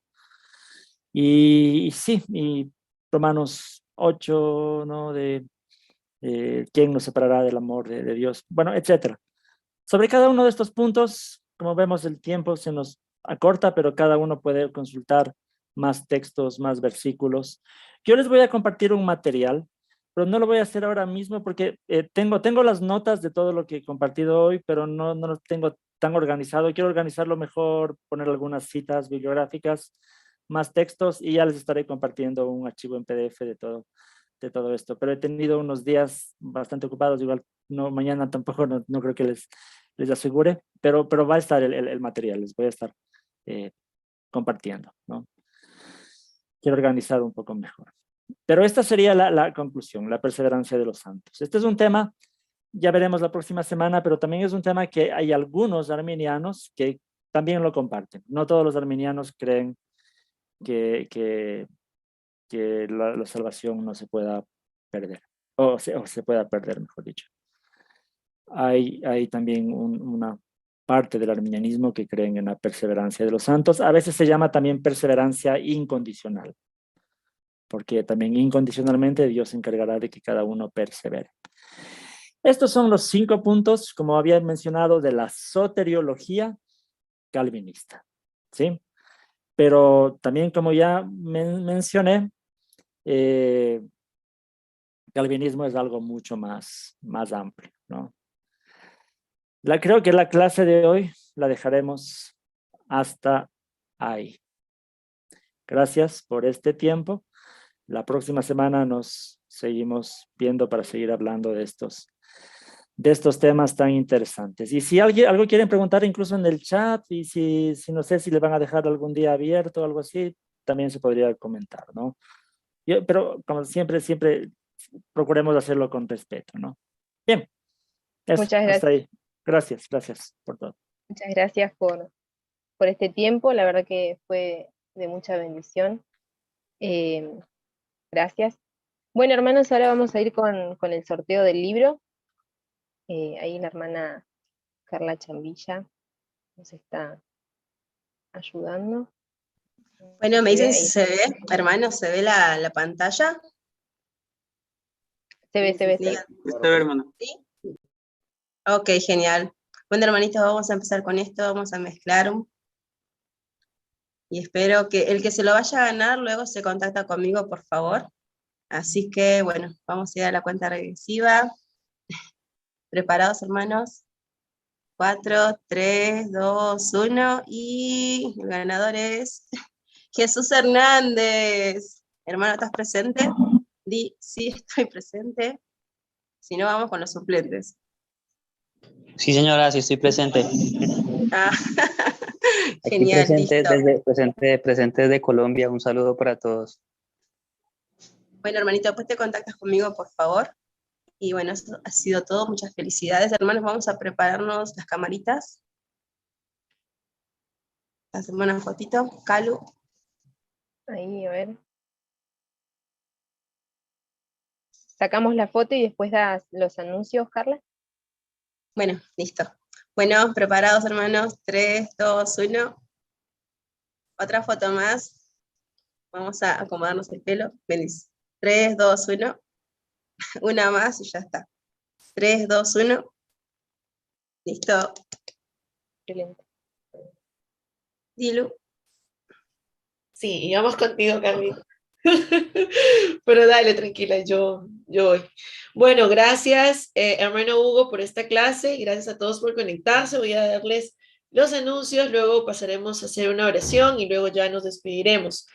Y sí, y Romanos 8, ¿no? ¿Quién nos separará del amor de Dios? Bueno, etcétera. Sobre cada uno de estos puntos, como vemos, el tiempo se nos acorta, pero cada uno puede consultar más textos, más versículos. Yo les voy a compartir un material, pero no lo voy a hacer ahora mismo porque tengo las notas de todo lo que he compartido hoy, pero no lo tengo tan organizado. Quiero organizarlo mejor, poner algunas citas bibliográficas, más textos, y ya les estaré compartiendo un archivo en PDF de todo esto. Pero he tenido unos días bastante ocupados, igual no, mañana tampoco, no creo que les asegure, pero va a estar el material, les voy a estar compartiendo, ¿no? Quiero organizar un poco mejor. Pero esta sería la conclusión, la perseverancia de los santos. Este es un tema, ya veremos la próxima semana, pero también es un tema que hay algunos arminianos que también lo comparten. No todos los arminianos creen que la salvación no se pueda perder, o se pueda perder, mejor dicho. Hay también una parte del arminianismo que creen en la perseverancia de los santos. A veces se llama también perseverancia incondicional, porque también incondicionalmente Dios se encargará de que cada uno persevere. Estos son los 5 puntos, como había mencionado, de la soteriología calvinista, ¿sí? Pero también, como ya mencioné, calvinismo es algo mucho más amplio, ¿no? Creo que la clase de hoy la dejaremos hasta ahí. Gracias por este tiempo. La próxima semana nos seguimos viendo para seguir hablando de estos temas tan interesantes. Y si algo quieren preguntar, incluso en el chat, y si no sé si le van a dejar algún día abierto o algo así, también se podría comentar, ¿no? Pero como siempre procuremos hacerlo con respeto, ¿no? Bien, eso, Muchas gracias. hasta ahí. Gracias por todo. Muchas gracias por este tiempo, la verdad que fue de mucha bendición. Gracias. Bueno, hermanos, ahora vamos a ir con el sorteo del libro. Ahí la hermana Carla Chambilla nos está ayudando. Bueno, me dicen si se ve, hermano, ¿se ve la pantalla? Se ve. Se ve, hermano. ¿Sí? Ok, genial. Bueno, hermanitos, vamos a empezar con esto, vamos a mezclar. Y espero que el que se lo vaya a ganar luego se contacta conmigo, por favor. Así que, bueno, vamos a ir a la cuenta regresiva. ¿Preparados, hermanos? 4, 3, 2, 1, y el ganador es Jesús Hernández. Hermano, ¿estás presente? Di, sí, estoy presente. Si no, vamos con los suplentes. Sí, señora, sí estoy presente. Ah, Aquí genial, presente listo. presente desde Colombia. Un saludo para todos. Bueno, hermanito, después te contactas conmigo, por favor. Y bueno, eso ha sido todo. Muchas felicidades, hermanos. Vamos a prepararnos las camaritas. Hacemos una fotito. Calu. Ahí, a ver. Sacamos la foto y después das los anuncios, Carla. Bueno, listo. Bueno, preparados, hermanos. 3, 2, 1. Otra foto más. Vamos a acomodarnos el pelo. Venís. 3, 2, 1. Una más y ya está. 3, 2, 1. Listo. Excelente. Dilu. Sí, y vamos contigo, Carlita. Pero dale, tranquila, yo voy. Bueno, gracias, hermano Hugo, por esta clase. Gracias a todos por conectarse. Voy a darles los anuncios, luego pasaremos a hacer una oración y luego ya nos despediremos.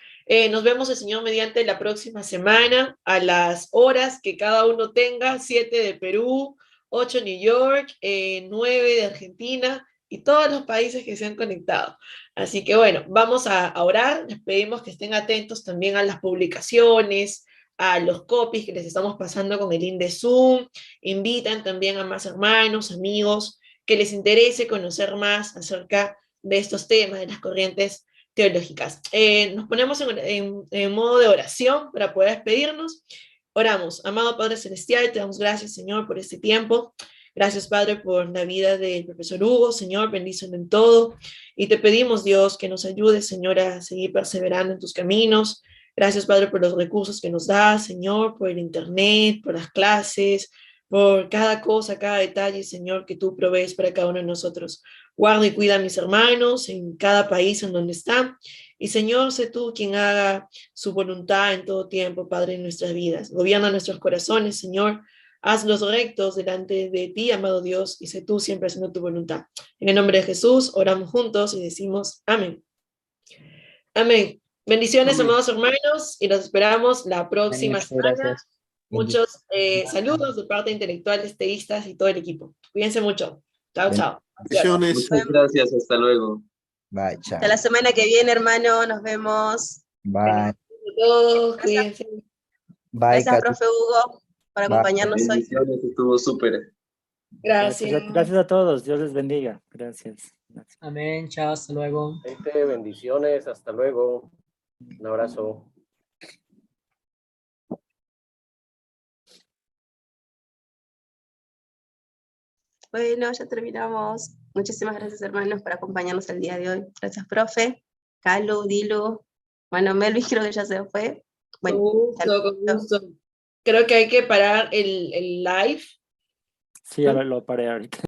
Nos vemos, el Señor, mediante la próxima semana a las horas que cada uno tenga: 7 de Perú, 8 New York, 9 de Argentina y todos los países que se han conectado. Así que bueno, vamos a orar. Les pedimos que estén atentos también a las publicaciones, a los copies que les estamos pasando con el link de Zoom. Invitan también a más hermanos, amigos, que les interese conocer más acerca de estos temas, de las corrientes teológicas. Nos ponemos en modo de oración para poder despedirnos. Oramos. Amado Padre Celestial, te damos gracias, Señor, por este tiempo. Gracias, Padre, por la vida del profesor Hugo. Señor, bendícelo en todo. Y te pedimos, Dios, que nos ayudes, Señor, a seguir perseverando en tus caminos. Gracias, Padre, por los recursos que nos das, Señor, por el internet, por las clases, por cada cosa, cada detalle, Señor, que tú provees para cada uno de nosotros. Guarda y cuida a mis hermanos en cada país en donde están. Y, Señor, sé tú quien haga su voluntad en todo tiempo, Padre, en nuestras vidas. Gobierna nuestros corazones, Señor. Hazlos rectos delante de ti, amado Dios, y sé tú siempre haciendo tu voluntad. En el nombre de Jesús, oramos juntos y decimos amén. Amén. Bendiciones, Amén. amados hermanos, y los esperamos la próxima Muchas semana. gracias. Muchos saludos de parte de intelectuales, teístas y todo el equipo. Cuídense mucho. Chao, chao. Bendiciones. Muchas gracias, hasta luego. Bye, chao. Hasta la semana que viene, hermano. Nos vemos. Bye. A todos, cuídense. Bye, Gracias, Catu. profe Hugo, por Bye. acompañarnos hoy. Bendiciones, estuvo súper. Gracias. Gracias a todos. Dios les bendiga. Gracias. Amén, chao, hasta luego. Gente, bendiciones, hasta luego. Un abrazo. Bueno, ya terminamos. Muchísimas gracias, hermanos, por acompañarnos el día de hoy. Gracias, profe. Calu, Dilu. Bueno, Melvis creo que ya se fue. Bueno, Con gusto. Creo que hay que parar el live. Sí, ya lo paré ahorita.